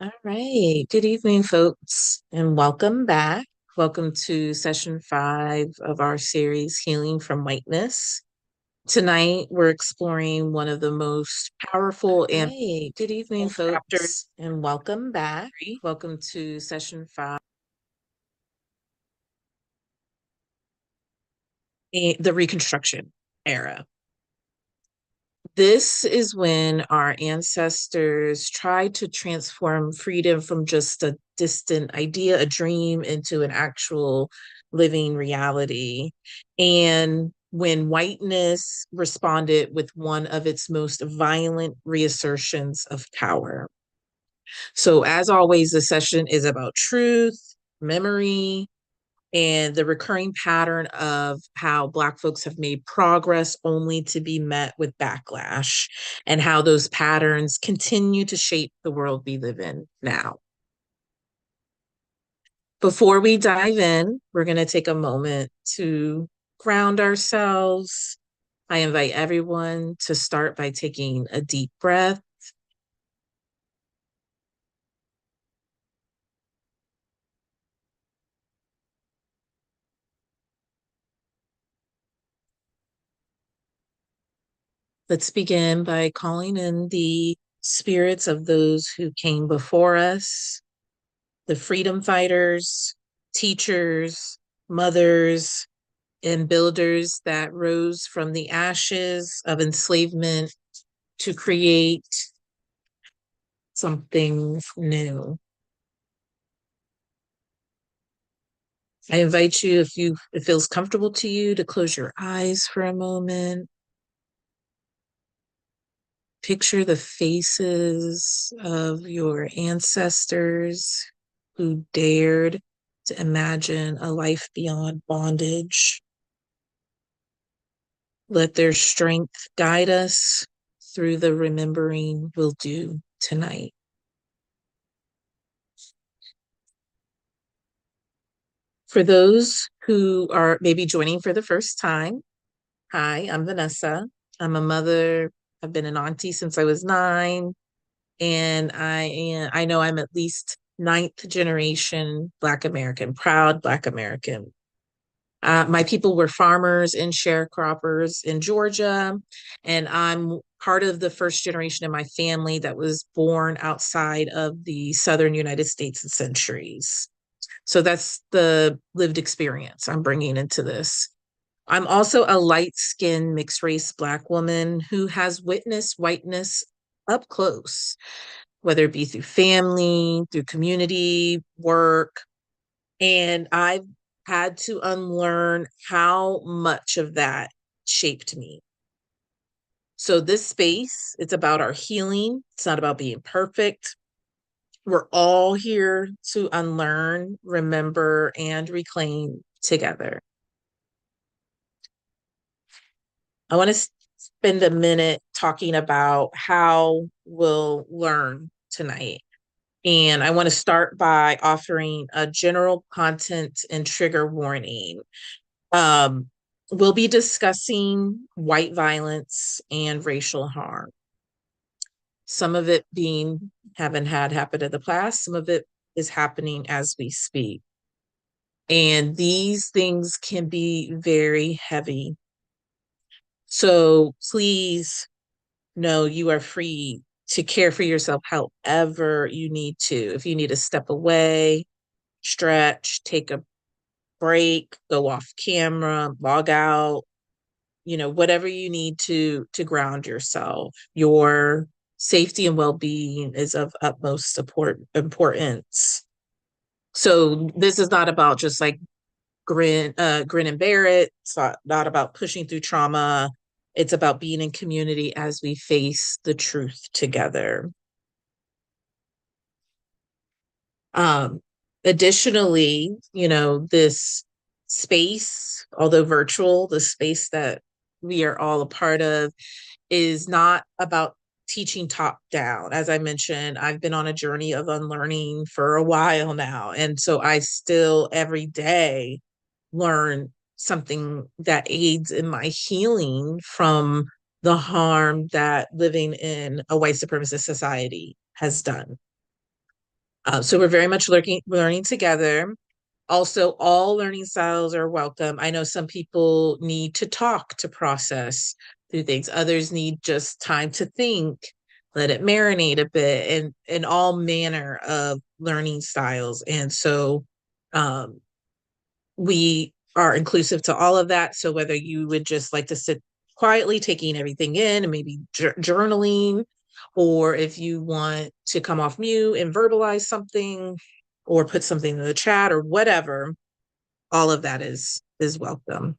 All right. Good evening, folks, and welcome back. Welcome to session 5 of our series, Healing from Whiteness. Tonight, we're exploring one of the most powerful and good evening, folks, and welcome back. Welcome to session 5, the Reconstruction era. This is when our ancestors tried to transform freedom from just a distant idea, a dream, into an actual living reality. And when whiteness responded with one of its most violent reassertions of power. So, as always, the session is about truth, memory, and the recurring pattern of how Black folks have made progress only to be met with backlash, and how those patterns continue to shape the world we live in now. Before we dive in, we're going to take a moment to ground ourselves. I invite everyone to start by taking a deep breath. Let's begin by calling in the spirits of those who came before us, the freedom fighters, teachers, mothers, and builders that rose from the ashes of enslavement to create something new. I invite you, if it feels comfortable to you, to close your eyes for a moment. Picture the faces of your ancestors who dared to imagine a life beyond bondage. Let their strength guide us through the remembering we'll do tonight. For those who are maybe joining for the first time, hi, I'm Vanessa. I'm a mother. I've been an auntie since I was 9, and I know I'm at least ninth generation Black American, proud Black American. My people were farmers and sharecroppers in Georgia, and I'm part of the first generation in my family that was born outside of the southern United States and centuries. So that's the lived experience I'm bringing into this. I'm also a light-skinned mixed race Black woman who has witnessed whiteness up close, whether it be through family, through community, work. And I've had to unlearn how much of that shaped me. So this space, it's about our healing. It's not about being perfect. We're all here to unlearn, remember, and reclaim together. I want to spend a minute talking about how we'll learn tonight. And I want to start by offering a general content and trigger warning. Um, we'll be discussing white violence and racial harm. Some of it being haven't had happened in the past, some of it is happening as we speak. And these things can be very heavy. So please know you are free to care for yourself however you need to. If you need to step away, stretch, take a break, go off camera, log out, whatever you need to ground yourself. Your safety and well-being is of utmost importance. So this is not about just like grin and bear it. It's not about pushing through trauma. It's about being in community as we face the truth together. Um, Additionally, this space, although virtual, the space that we are all a part of is not about teaching top down. As I mentioned, I've been on a journey of unlearning for a while now. And so I still every day learn something that aids in my healing from the harm that living in a white supremacist society has done. So we're very much learning together. Also, all learning styles are welcome. I know some people need to talk to process through things. Others need just time to think, let it marinate a bit, and all manner of learning styles. And so um, we are inclusive to all of that. So whether you would just like to sit quietly, taking everything in and maybe journaling, or if you want to come off mute and verbalize something or put something in the chat or whatever, all of that is welcome.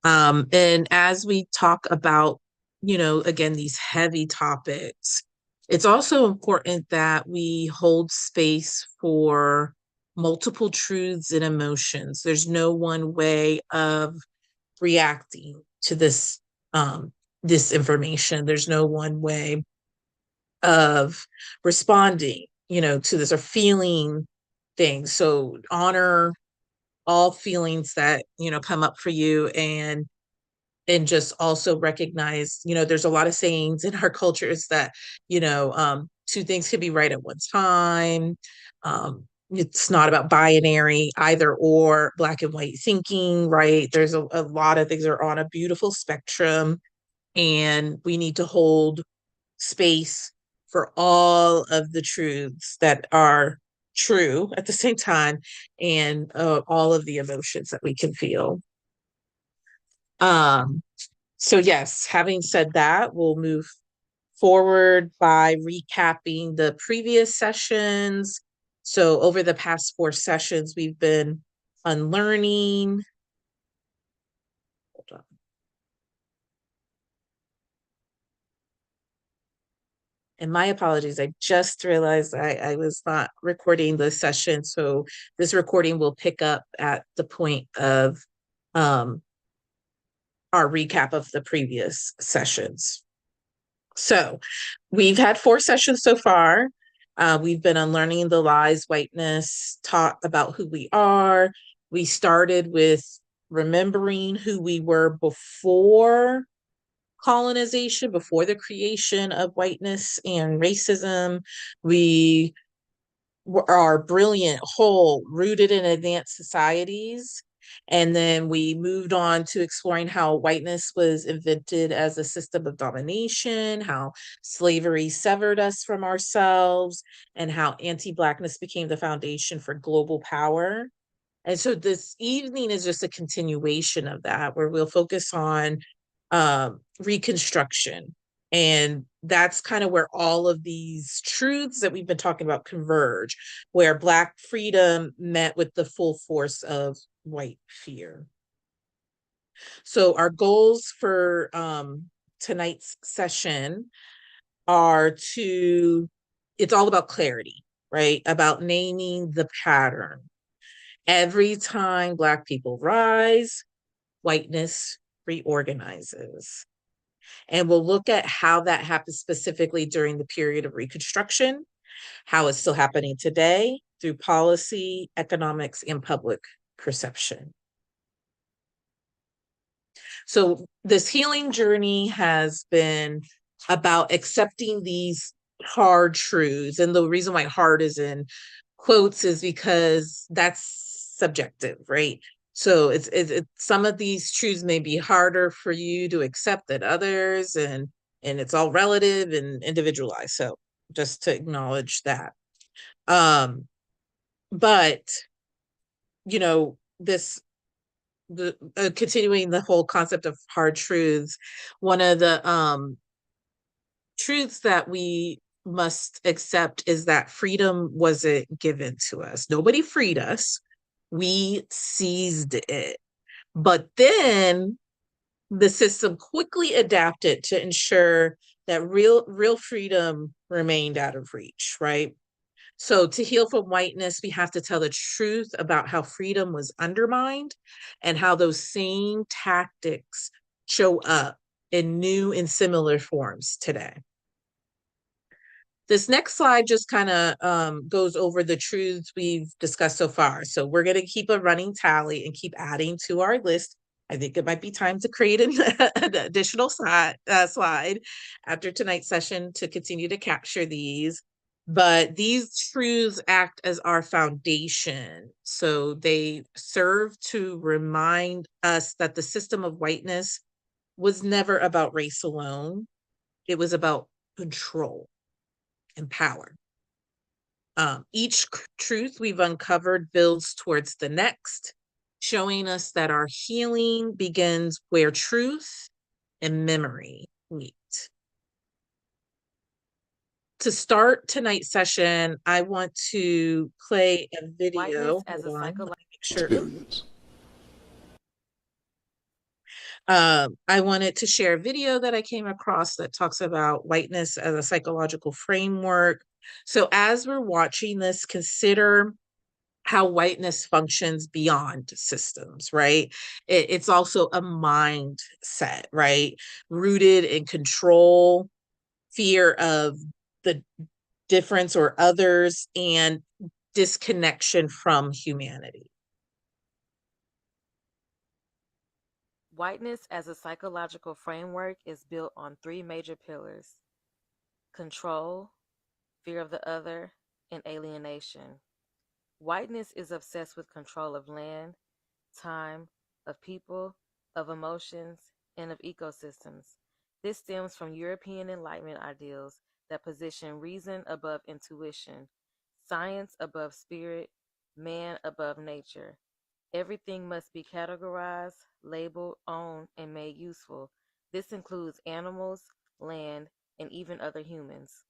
And as we talk about, again, these heavy topics, it's also important that we hold space for multiple truths and emotions. There's no one way of reacting to this information. There's no one way of responding, to this or feeling things. So honor all feelings that, come up for you, and just also recognize, there's a lot of sayings in our cultures that, two things could be right at one time. It's not about binary, either or, black and white thinking, right? There's a lot of things that are on a beautiful spectrum, and we need to hold space for all of the truths that are true at the same time, and all of the emotions that we can feel. Um, so yes, having said that, we'll move forward by recapping the previous sessions. So over the past 4 sessions, we've been unlearning. Hold on. And my apologies, I just realized I was not recording the session. So this recording will pick up at the point of our recap of the previous sessions. So we've had 4 sessions so far. We've been unlearning the lies, whiteness, taught about who we are. We started with remembering who we were before colonization, before the creation of whiteness and racism. We are brilliant, whole, rooted in advanced societies. And then we moved on to exploring how whiteness was invented as a system of domination, how slavery severed us from ourselves, and how anti-Blackness became the foundation for global power. And so this evening is just a continuation of that, where we'll focus on Reconstruction. And that's kind of where all of these truths that we've been talking about converge, where Black freedom met with the full force of white fear. So our goals for tonight's session are it's all about clarity, right? About naming the pattern. Every time Black people rise, whiteness reorganizes. And we'll look at how that happens specifically during the period of Reconstruction, how it's still happening today through policy, economics, and public perception. So this healing journey has been about accepting these hard truths. And the reason why hard is in quotes is because that's subjective, right? So it's some of these truths may be harder for you to accept than others, and it's all relative and individualized. So just to acknowledge that. But this the continuing the whole concept of hard truths, one of the truths that we must accept is that freedom wasn't given to us. Nobody freed us. We seized it. But then the system quickly adapted to ensure that real freedom remained out of reach, right? So to heal from whiteness, we have to tell the truth about how freedom was undermined and how those same tactics show up in new and similar forms today. This next slide just kind of goes over the truths we've discussed so far. So we're going to keep a running tally and keep adding to our list. I think it might be time to create an additional slide after tonight's session to continue to capture these. But these truths act as our foundation. So they serve to remind us that the system of whiteness was never about race alone, it was about control and power. Each truth we've uncovered builds towards the next, showing us that our healing begins where truth and memory meet. To start tonight's session, I want to play a Whiteness video. as a Hold on, let psychological me make sure. experience. I wanted to share a video that I came across that talks about whiteness as a psychological framework. So, as we're watching this, consider how whiteness functions beyond systems, right? It's also a mindset, right? Rooted in control, fear of the difference or others, and disconnection from humanity. Whiteness as a psychological framework is built on three major pillars: control, fear of the other, and alienation. Whiteness is obsessed with control of land, time, of people, of emotions, and of ecosystems. This stems from European Enlightenment ideals that position reason above intuition, science above spirit, man above nature. Everything must be categorized, labeled, owned, and made useful. This includes animals, land, and even other humans.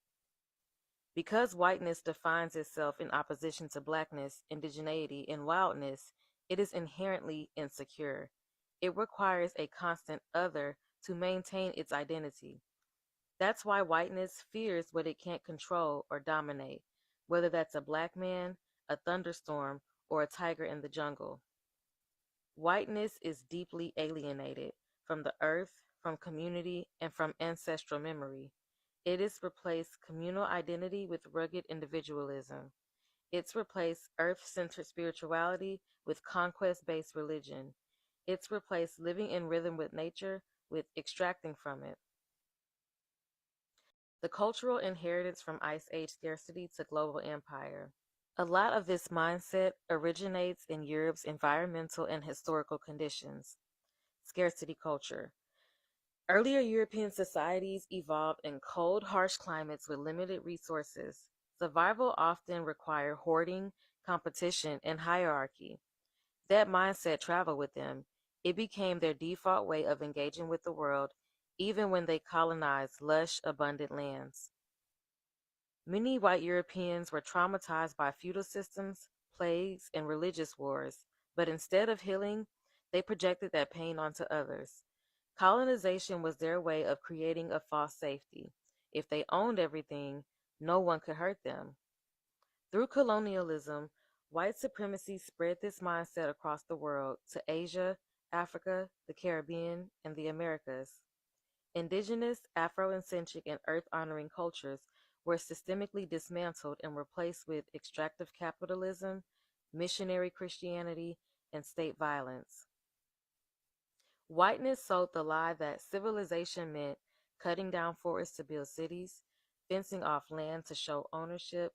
Because whiteness defines itself in opposition to blackness, indigeneity, and wildness, it is inherently insecure. It requires a constant other to maintain its identity. That's why whiteness fears what it can't control or dominate, whether that's a black man, a thunderstorm, or a tiger in the jungle. Whiteness is deeply alienated from the earth, from community, and from ancestral memory. It has replaced communal identity with rugged individualism. It's replaced earth centered spirituality with conquest based religion. It's replaced living in rhythm with nature with extracting from it. The cultural inheritance from Ice Age scarcity to global empire. A lot of this mindset originates in Europe's environmental and historical conditions. Scarcity culture. Earlier European societies evolved in cold, harsh climates with limited resources. Survival often required hoarding, competition, and hierarchy. That mindset traveled with them. It became their default way of engaging with the world, even when they colonized lush, abundant lands. Many white Europeans were traumatized by feudal systems, plagues, and religious wars, but instead of healing, they projected that pain onto others. Colonization was their way of creating a false safety. If they owned everything, no one could hurt them. Through colonialism, white supremacy spread this mindset across the world to Asia, Africa, the Caribbean, and the Americas. Indigenous, Afrocentric, and earth honoring cultures were systemically dismantled and replaced with extractive capitalism, missionary Christianity, and state violence. Whiteness sold the lie that civilization meant cutting down forests to build cities, fencing off land to show ownership,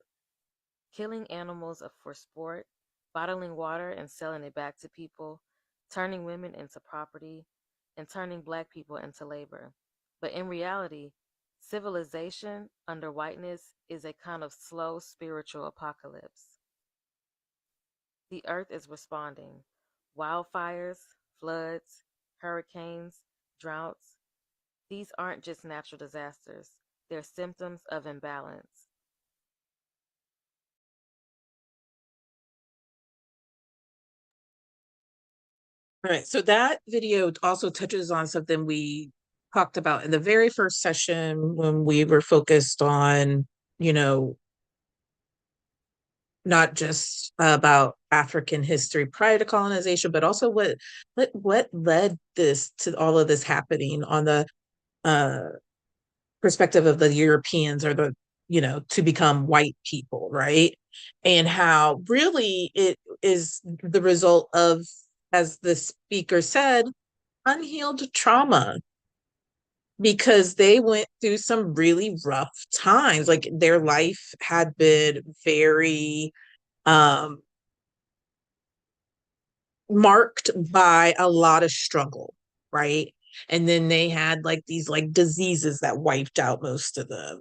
killing animals for sport, bottling water and selling it back to people, turning women into property, and turning black people into labor. But in reality, civilization under whiteness is a kind of slow spiritual apocalypse. The earth is responding. Wildfires, floods, hurricanes, droughts, these aren't just natural disasters, they're symptoms of imbalance. All right. So that video also touches on something we talked about in the very first session when we were focused on, you know, not just about African history prior to colonization, but also what led this to all of this happening on the uh perspective of the Europeans or the, to become white people, right? And how really it is the result of, as the speaker said, unhealed trauma. because they went through some really rough times. Like their life had been very um marked by a lot of struggle, right? And then they had like these like diseases that wiped out most of them,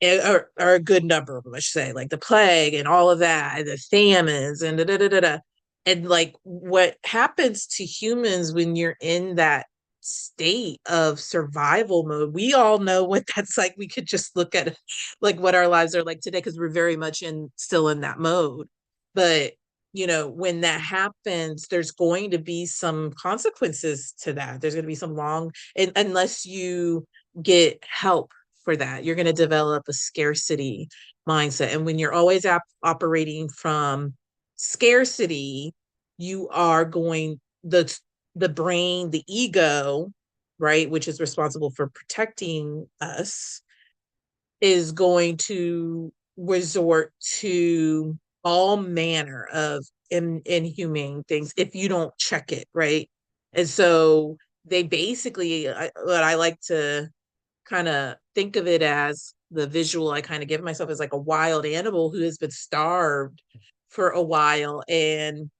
or a good number of them, I should say, like the plague and all of that, and the famines and da da da da da. And like what happens to humans when you're in that state of survival mode, we all know what that's like. We could just look at like what our lives are like today because we're very much in still in that mode. But when that happens, there's going to be some consequences to that. There's going to be some long, unless you get help for that. You're going to develop a scarcity mindset. And when you're always operating from scarcity, you are going the brain, the ego, right, which is responsible for protecting us, is going to resort to all manner of inhumane things if you don't check it, right? And so they basically, what I like to kind of think of it as, the visual I kind of give myself as like a wild animal who has been starved for a while and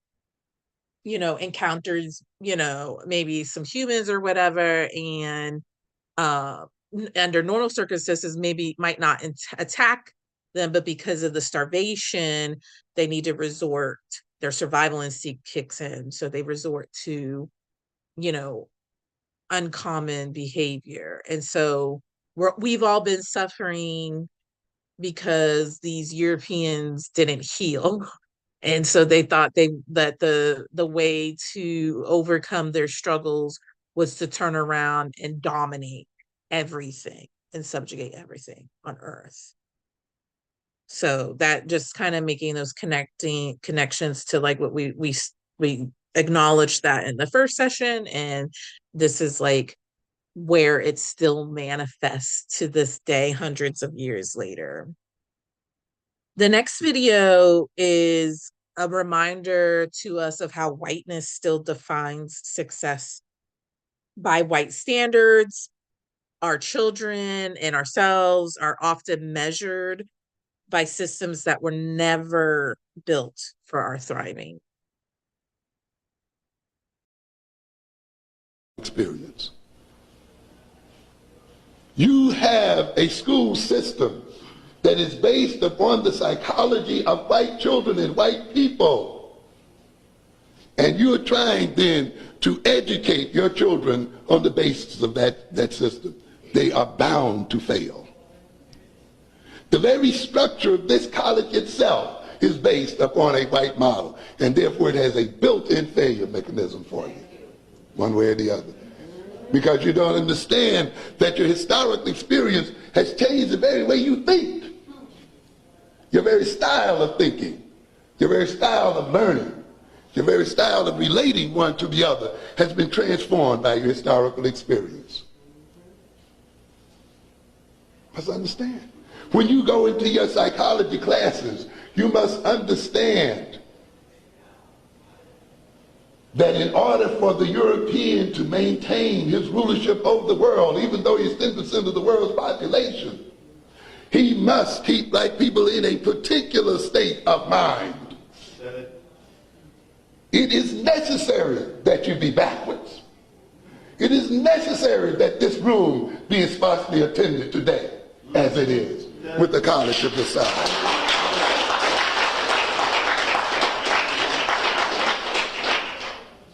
encounters maybe some humans or whatever, and uh under normal circumstances maybe might not attack them, but because of the starvation they need to resort, their survival instinct kicks in, so they resort to you know uncommon behavior. And so we've all been suffering because these Europeans didn't heal. And so they thought that the way to overcome their struggles was to turn around and dominate everything and subjugate everything on earth. So that just kind of making those connecting connections to like what we acknowledged that in the first session, and this is like where it still manifests to this day, hundreds of years later. The next video is a reminder to us of how whiteness still defines success by white standards. Our children and ourselves are often measured by systems that were never built for our thriving. Experience. You have a school system that is based upon the psychology of white children and white people. And you're trying then to educate your children on the basis of that system. They are bound to fail. The very structure of this college itself is based upon a white model, and therefore it has a built-in failure mechanism for you, one way or the other. Because you don't understand that your historical experience has changed the very way you think. Your very style of thinking, your very style of learning, your very style of relating one to the other has been transformed by your historical experience. Must understand. When you go into your psychology classes, you must understand that in order for the European to maintain his rulership over the world, even though he's 10% of the world's population, he must keep black people in a particular state of mind. It is necessary that you be backwards. It is necessary that this room be as sparsely attended today as it is with the college of the South.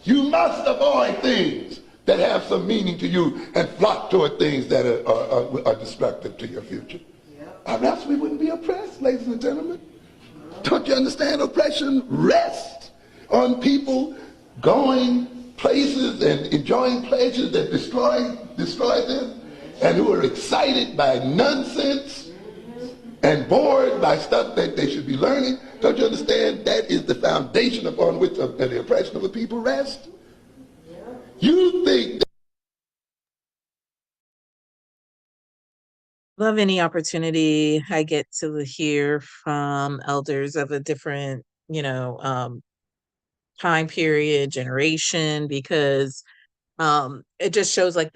You must avoid things that have some meaning to you and flock toward things that are destructive to your future. Or else we wouldn't be oppressed, ladies and gentlemen. Don't you understand? Oppression rests on people going places and enjoying pleasures that destroy them, and who are excited by nonsense and bored by stuff that they should be learning. Don't you understand? That is the foundation upon which the oppression of the people rests. You think that Love any opportunity I get to hear from elders of a different, time period, generation, because it just shows like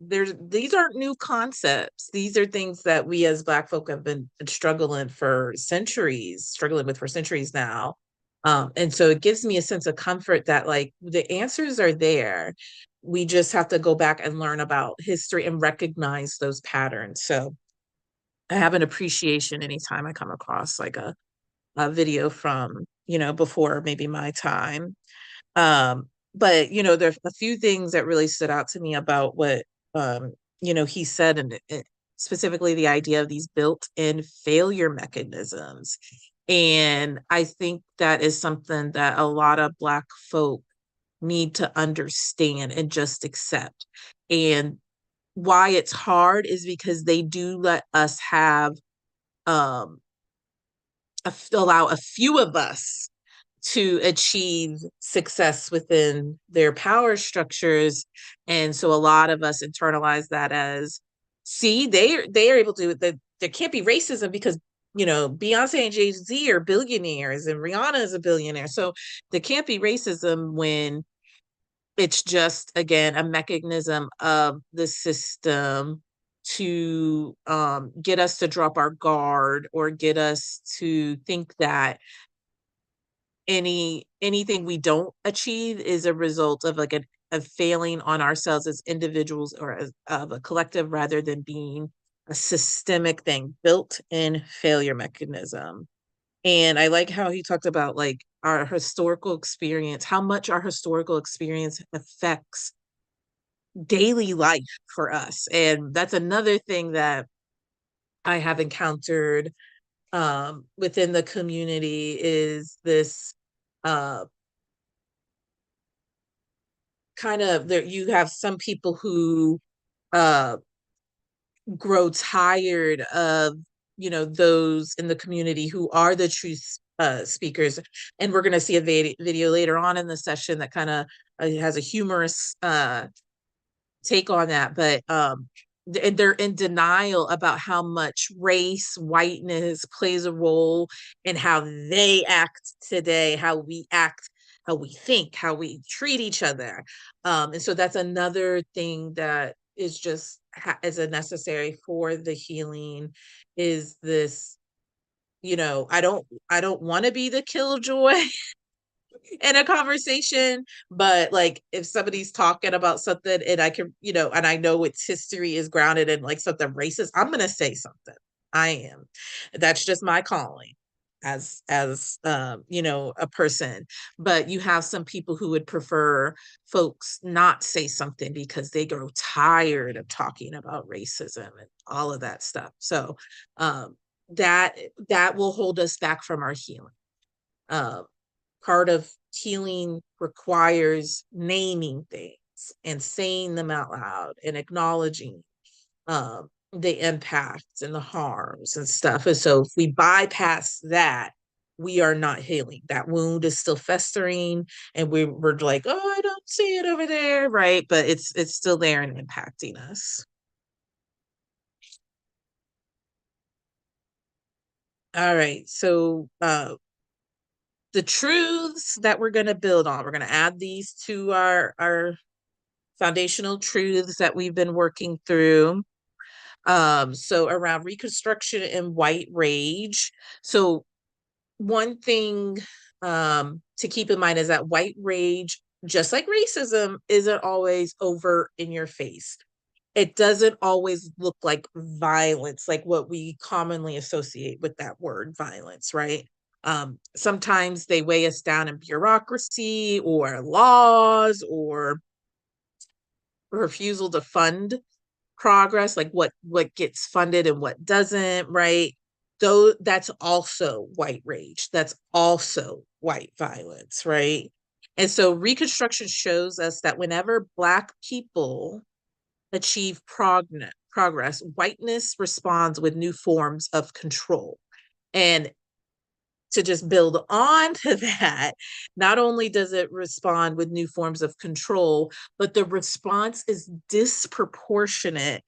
these aren't new concepts. These are things that we as Black folk have been struggling with for centuries now. And so it gives me a sense of comfort that like the answers are there. We just have to go back and learn about history and recognize those patterns. So I have an appreciation anytime I come across like a video from, before maybe my time. But there's a few things that really stood out to me about what he said, and specifically the idea of these built-in failure mechanisms. And I think that is something that a lot of Black folk need to understand and just accept. And why it's hard is because they do let us have um allow a few of us to achieve success within their power structures. And so a lot of us internalize that as, see, they are able to, that there can't be racism because Beyonce and Jay-Z are billionaires and Rihanna is a billionaire. So there can't be racism when it's just, again, a mechanism of the system to get us to drop our guard or get us to think that anything we don't achieve is a result of like a failing on ourselves as individuals or as of a collective rather than being a systemic thing, built in failure mechanism. And I like how he talked about like our historical experience, how much our historical experience affects daily life for us. And that's another thing that I have encountered within the community is this uh, kind of there. You have some people who uh, grow tired of those in the community who are the true speakers, and we're going to see a video later on in the session that kind of has a humorous take on that, but they're in denial about how much race, whiteness plays a role in how they act today, how we act, how we think, how we treat each other. And so that's another thing that is just is a necessary for the healing is this, I don't want to be the killjoy in a conversation, but like if somebody's talking about something and I can, and I know its history is grounded in like something racist, I'm gonna say something. I am. That's just my calling as a person. But you have some people who would prefer folks not say something because they grow tired of talking about racism and all of that stuff. So that that will hold us back from our healing. um Part of healing requires naming things and saying them out loud and acknowledging the impacts and the harms and stuff. And so if we bypass that, we are not healing. That wound is still festering, and we're like, oh, I don't see it over there, right? But it's still there and impacting us. All right, so the truths that we're going to build on, we're going to add these to our foundational truths that we've been working through. So around Reconstruction and white rage. So one thing to keep in mind is that white rage, just like racism, isn't always overt in your face. It doesn't always look like violence, like what we commonly associate with that word, violence, right? Sometimes they weigh us down in bureaucracy or laws or refusal to fund progress, like what gets funded and what doesn't, right? Though that's also white rage. That's also white violence, right? And so Reconstruction shows us that whenever Black people achieve progress, whiteness responds with new forms of control. And to just build on to that, not only does it respond with new forms of control, but the response is disproportionate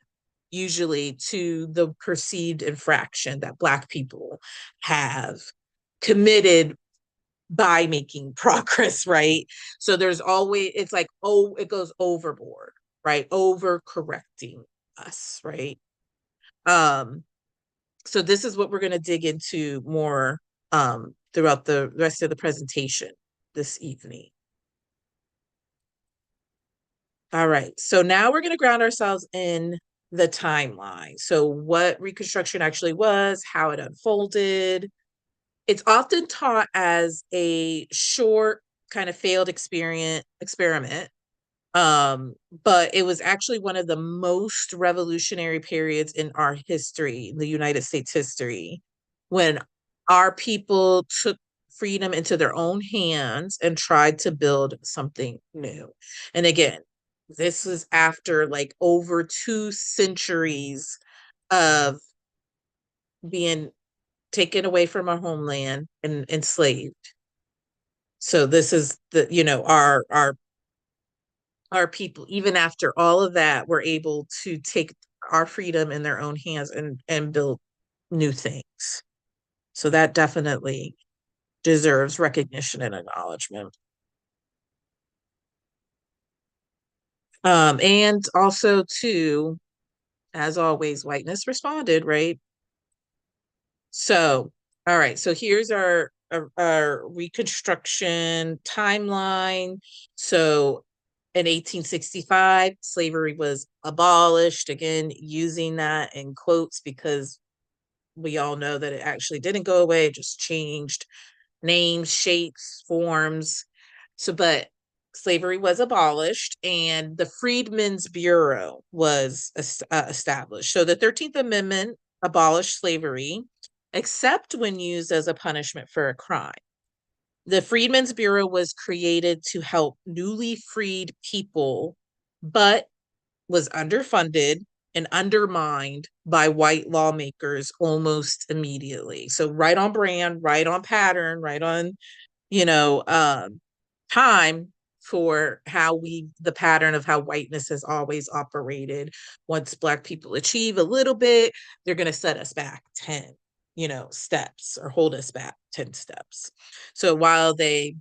usually to the perceived infraction that Black people have committed by making progress, right? So there's always, it's like, oh, it goes overboard. right? Overcorrecting us, right? Um, so this is what we're going to dig into more throughout the rest of the presentation this evening. All right, so now we're going to ground ourselves in the timeline. So what Reconstruction actually was, how it unfolded. It's often taught as a short kind of failed experiment. But it was actually one of the most revolutionary periods in our history, the United States history, when our people took freedom into their own hands and tried to build something new. And again, this was after like over 2 centuries of being taken away from our homeland and enslaved. So this is the, our people, even after all of that, were able to take our freedom in their own hands and build new things. So that definitely deserves recognition and acknowledgement. And also too, as always, whiteness responded, right? So, all right. So here's our Reconstruction timeline. So in 1865, slavery was abolished. Again, using that in quotes because we all know that it actually didn't go away, it just changed names, shapes, forms. So, but slavery was abolished and the Freedmen's Bureau was established. So the 13th Amendment abolished slavery, except when used as a punishment for a crime. The Freedmen's Bureau was created to help newly freed people, but was underfunded and undermined by white lawmakers almost immediately. So right on brand, right on pattern, right on, you know, time for how the pattern of how whiteness has always operated. Once Black people achieve a little bit, they're going to set us back 10, steps or hold us back 10 steps. So while they're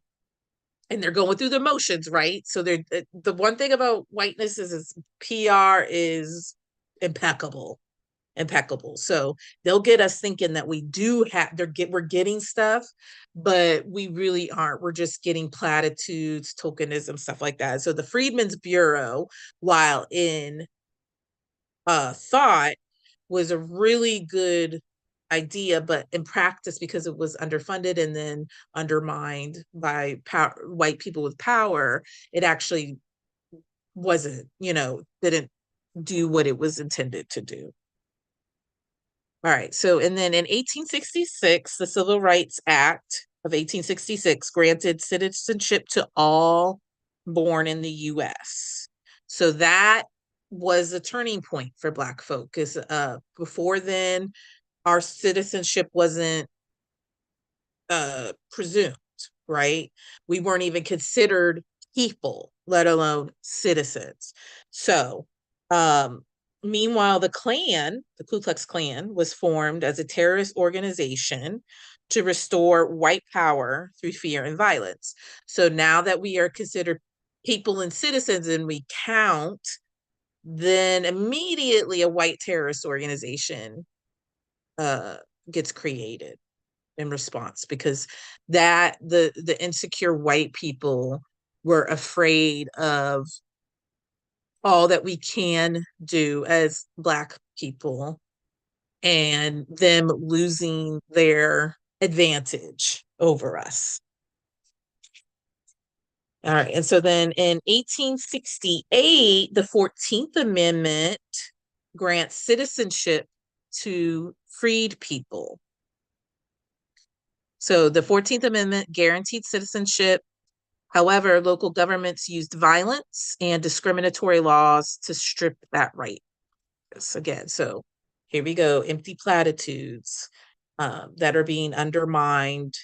going through the motions, right? So they're the one thing about whiteness is PR is impeccable, impeccable. So they'll get us thinking that we do have we're getting stuff, but we really aren't. We're just getting platitudes, tokenism, stuff like that. So the Freedmen's Bureau, while in thought, was a really good idea, but in practice, because it was underfunded and then undermined by white people with power, it actually wasn't, didn't do what it was intended to do. All right. So, and then in 1866, the Civil Rights Act of 1866 granted citizenship to all born in the US. So that was a turning point for Black folk because before then, our citizenship wasn't presumed, right? We weren't even considered people, let alone citizens. So, meanwhile, the Klan, the Ku Klux Klan, was formed as a terrorist organization to restore white power through fear and violence. So now that we are considered people and citizens and we count, then immediately a white terrorist organization uh, gets created in response because the insecure white people were afraid of all that we can do as Black people and them losing their advantage over us. All right. And so then in 1868, the 14th Amendment grants citizenship to freed people. So the 14th Amendment guaranteed citizenship. However, local governments used violence and discriminatory laws to strip that right. Again, so here we go, empty platitudes that are being undermined,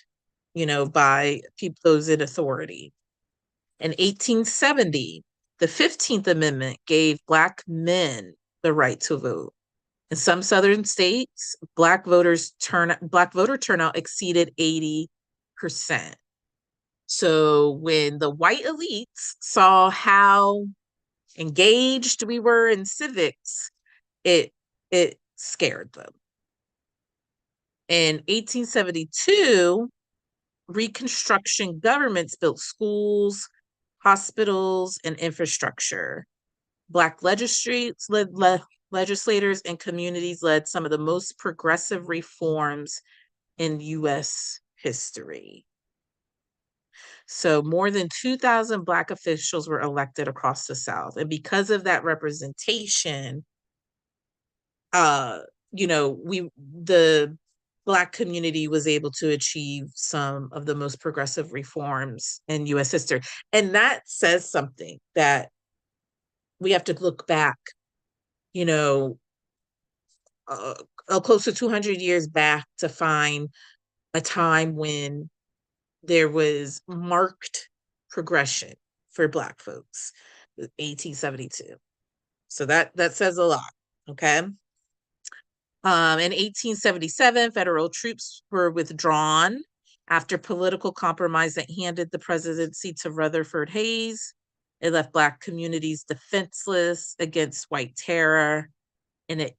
by those in authority. In 1870, the 15th Amendment gave Black men the right to vote. In some southern states, Black voter turnout exceeded 80%. So when the white elites saw how engaged we were in civics, it scared them. In 1872, Reconstruction governments built schools, hospitals, and infrastructure. Black legislators and communities led some of the most progressive reforms in U.S. history. So more than 2,000 Black officials were elected across the South. And because of that representation, the Black community was able to achieve some of the most progressive reforms in U.S. history. And that says something, that we have to look back, close to 200 years back to find a time when there was marked progression for Black folks, 1872. So that says a lot, okay? In 1877, federal troops were withdrawn after political compromise that handed the presidency to Rutherford Hayes. It left Black communities defenseless against white terror, and it,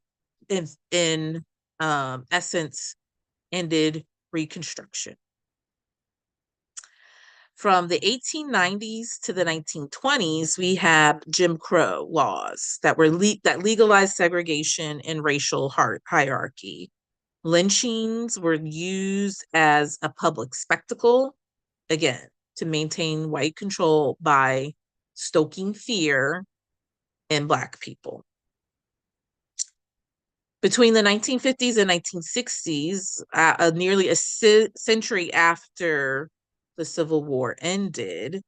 in essence, ended Reconstruction. From the 1890s to the 1920s, we have Jim Crow laws that legalized segregation and racial hierarchy. Lynchings were used as a public spectacle, again, to maintain white control by stoking fear in Black people. Between the 1950s and 1960s, nearly a century after the Civil War ended,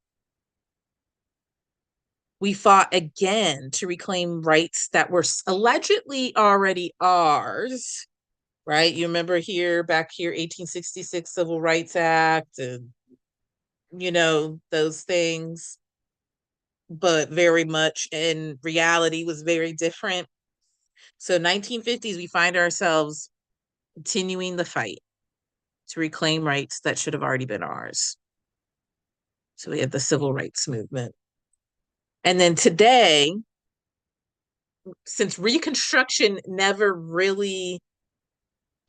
we fought again to reclaim rights that were allegedly already ours, right? You remember back here, 1866 Civil Rights Act, and, those things, but very much in reality was very different. So 1950s, we find ourselves continuing the fight to reclaim rights that should have already been ours. So we have the civil rights movement. And then today, since Reconstruction never really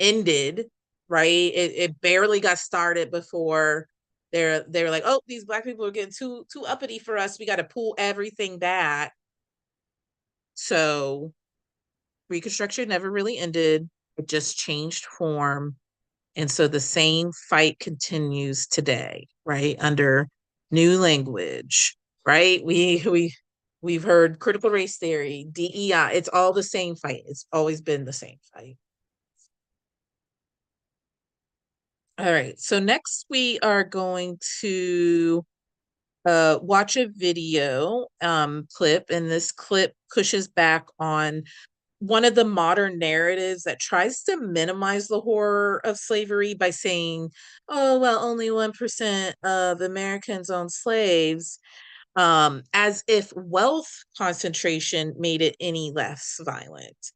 ended, right? It barely got started before they're like, oh, these Black people are getting too uppity for us. We got to pull everything back. So Reconstruction never really ended. It just changed form. And so the same fight continues today, right? Under new language, right? We've heard critical race theory, DEI. It's all the same fight. It's always been the same fight. All right. So next we are going to watch a video clip, and this clip pushes back on one of the modern narratives that tries to minimize the horror of slavery by saying, oh, well, only 1% of Americans own slaves, as if wealth concentration made it any less violent.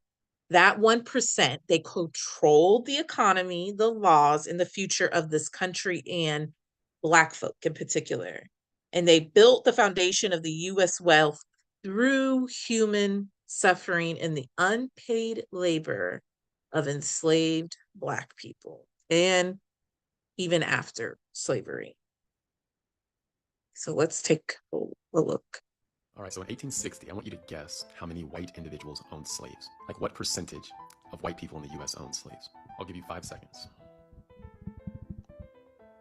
That 1%, they controlled the economy, the laws, and the future of this country and Black folk in particular. And they built the foundation of the U.S. wealth through human suffering and the unpaid labor of enslaved Black people, and even after slavery. So let's take a look. All right, so in 1860, I want you to guess how many white individuals owned slaves. Like what percentage of white people in the US owned slaves? I'll give you 5 seconds.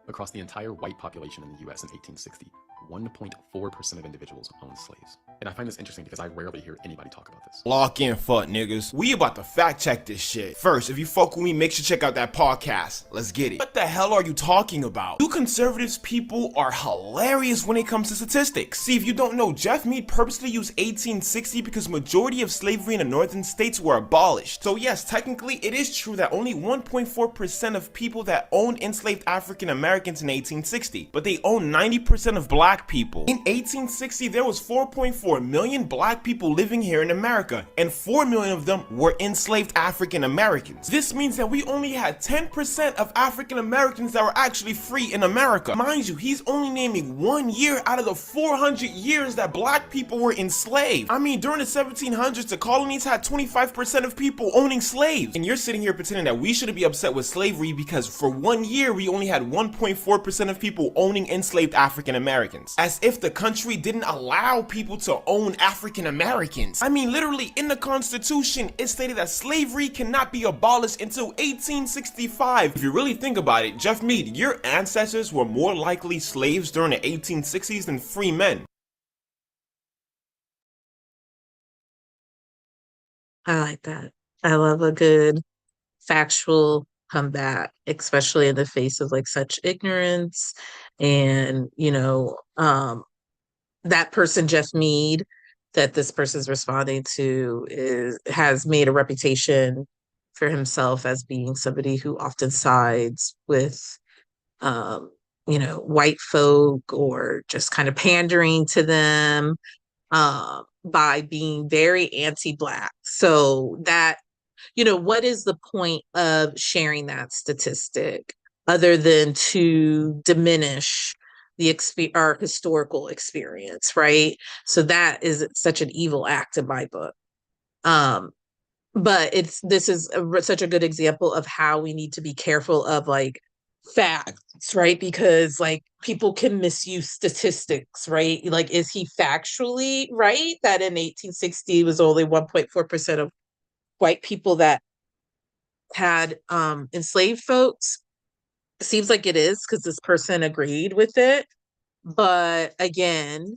Across the entire white population in the US in 1860, 1.4% of individuals own slaves. And I find this interesting because I rarely hear anybody talk about this. Lock in, fuck niggas. We about to fact check this shit. First, if you fuck with me, make sure to check out that podcast. Let's get it. What the hell are you talking about? You conservatives people are hilarious when it comes to statistics. See, if you don't know, Jeff Mead purposely used 1860 because majority of slavery in the northern states were abolished. So yes, technically it is true that only 1.4% of people that owned enslaved African Americans in 1860, but they own 90% of Black people. In 1860, there was 4.4 1.4 million black people living here in America, and 4 million of them were enslaved African Americans. This means that we only had 10% of African Americans that were actually free in America. Mind you, he's only naming 1 year out of the 400 years that black people were enslaved. I mean, during the 1700s, the colonies had 25% of people owning slaves. And you're sitting here pretending that we shouldn't be upset with slavery because for 1 year, we only had 1.4% of people owning enslaved African Americans. As if the country didn't allow people to own African Americans. I mean, literally in the Constitution, it stated that slavery cannot be abolished until 1865. If you really think about it, Jeff Mead, your ancestors were more likely slaves during the 1860s than free men. I like that. I love a good factual comeback, especially in the face of like such ignorance. And, that person, Jeff Mead, that this person's responding to has made a reputation for himself as being somebody who often sides with white folk or just kind of pandering to them by being very anti-Black. So that, what is the point of sharing that statistic other than to diminish our historical experience, right? So that is such an evil act in my book. But this is such a good example of how we need to be careful of like facts, right? Because like people can misuse statistics, right? Like, is he factually right that in 1860 was only 1.4% of white people that had enslaved folks? Seems like it is because this person agreed with it. But again,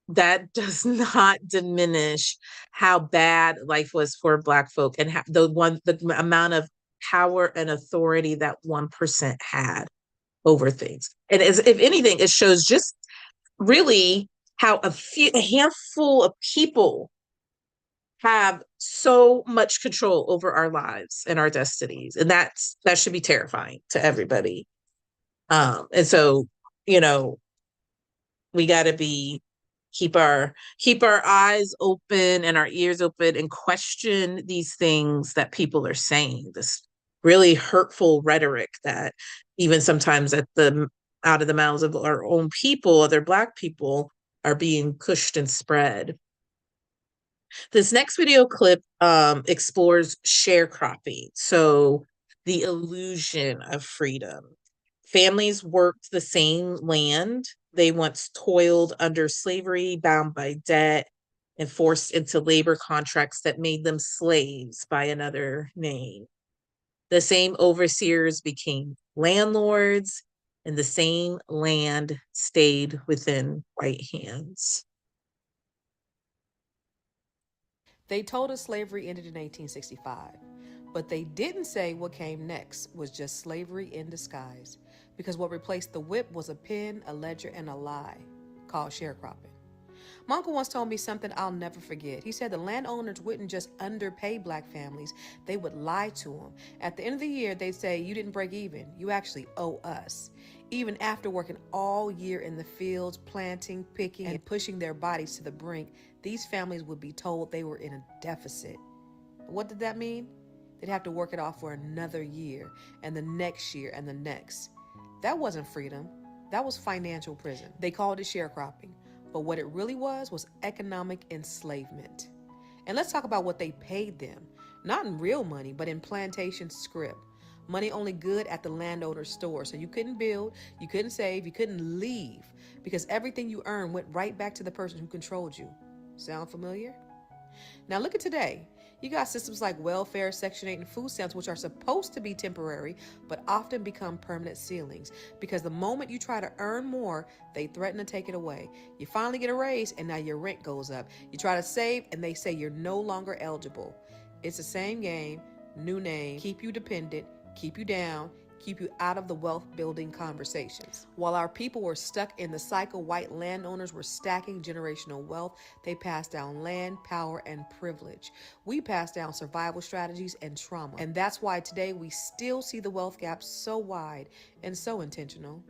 that does not diminish how bad life was for Black folk and the amount of power and authority that 1% had over things. And if anything, it shows just really how a handful of people have so much control over our lives and our destinies, and that should be terrifying to everybody. And so, we got to keep our eyes open and our ears open and question these things that people are saying, this really hurtful rhetoric that even sometimes out of the mouths of our own people, other Black people, are being pushed and spread. This next video clip explores sharecropping, so the illusion of freedom. Families worked the same land. They once toiled under slavery, bound by debt, and forced into labor contracts that made them slaves by another name. The same overseers became landlords, and the same land stayed within white hands. They told us slavery ended in 1865, but they didn't say what came next was just slavery in disguise, because what replaced the whip was a pen, a ledger, and a lie called sharecropping. My uncle once told me something I'll never forget. He said the landowners wouldn't just underpay Black families, they would lie to them. At the end of the year, they'd say, "You didn't break even, you actually owe us." Even after working all year in the fields, planting, picking, and pushing their bodies to the brink, these families would be told they were in a deficit. What did that mean? They'd have to work it off for another year, and the next year, and the next. That wasn't freedom. That was financial prison. They called it sharecropping, but what it really was economic enslavement. And let's talk about what they paid them. Not in real money, but in plantation scrip. Money only good at the landowner's store. So you couldn't build, you couldn't save, you couldn't leave, because everything you earned went right back to the person who controlled you. Sound familiar? Now look at today. You got systems like welfare, Section 8, and food stamps, which are supposed to be temporary, but often become permanent ceilings. Because the moment you try to earn more, they threaten to take it away. You finally get a raise, and now your rent goes up. You try to save, and they say you're no longer eligible. It's the same game, new name, keep you dependent, keep you down, keep you out of the wealth building conversations. While our people were stuck in the cycle, white landowners were stacking generational wealth. They passed down land, power, and privilege. We passed down survival strategies and trauma. And that's why today we still see the wealth gap so wide and so intentional.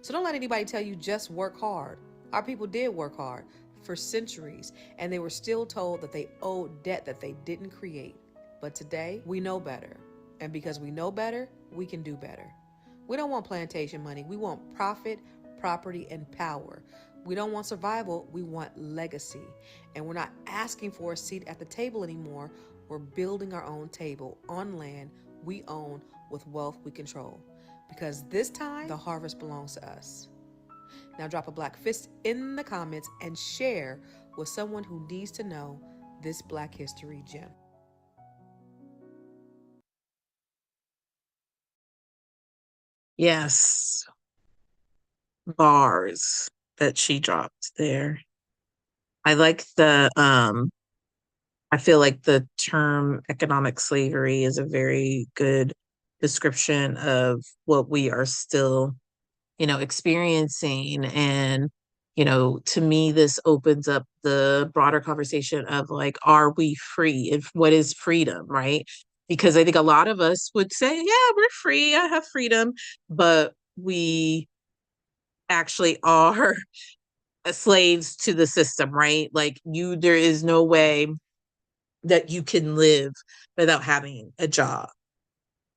So don't let anybody tell you just work hard. Our people did work hard. for centuries, and they were still told that they owed debt that they didn't create. But today, we know better. And because we know better, we can do better. We don't want plantation money. We want profit, property, and power. We don't want survival. We want legacy. And we're not asking for a seat at the table anymore. We're building our own table on land we own with wealth we control. Because this time, the harvest belongs to us. Now drop a black fist in the comments and share with someone who needs to know this Black History gem. Yes, bars that she dropped there. I like I feel like the term economic slavery is a very good description of what we are still, experiencing. And, to me, this opens up the broader conversation of like, are we free? If what is freedom, right? Because I think a lot of us would say, yeah, we're free. I have freedom, but we actually are slaves to the system, right? Like there is no way that you can live without having a job.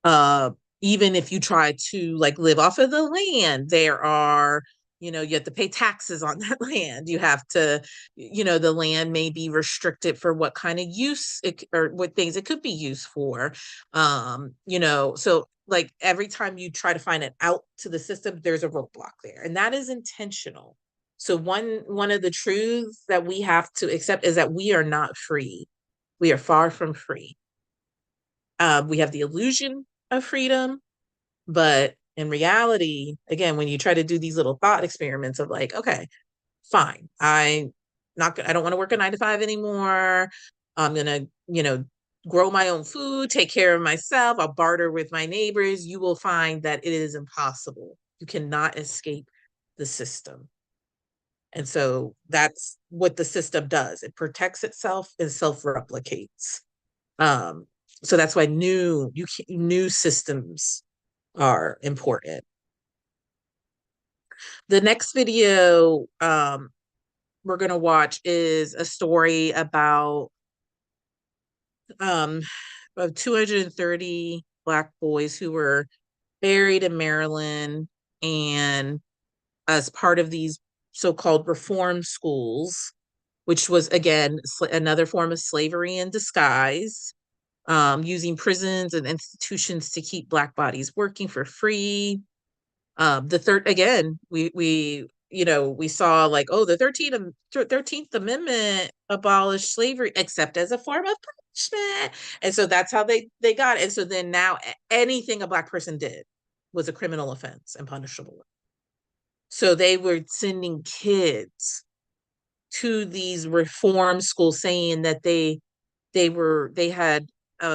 Uh, Even if you try to like live off of the land, there are, you have to pay taxes on that land. You have to, the land may be restricted for what kind of use or what things it could be used for. So like every time you try to find an out to the system, there's a roadblock there, and that is intentional. So one of the truths that we have to accept is that we are not free. We are far from free. We have the illusion of freedom, but in reality, again, when you try to do these little thought experiments of like, okay, fine, I don't want to work a 9 to 5 anymore. I'm gonna, grow my own food, take care of myself. I'll barter with my neighbors. You will find that it is impossible. You cannot escape the system. And so that's what the system does. It protects itself and self-replicates. Um, so that's why new systems are important. The next video we're gonna watch is a story about of 230 Black boys who were buried in Maryland, and as part of these so-called reform schools, which was again another form of slavery in disguise, using prisons and institutions to keep Black bodies working for free. The third, again, we saw like, oh, the 13th Amendment abolished slavery except as a form of punishment. And so that's how they got it. And so then now anything a Black person did was a criminal offense and punishable. So they were sending kids to these reform schools saying that they had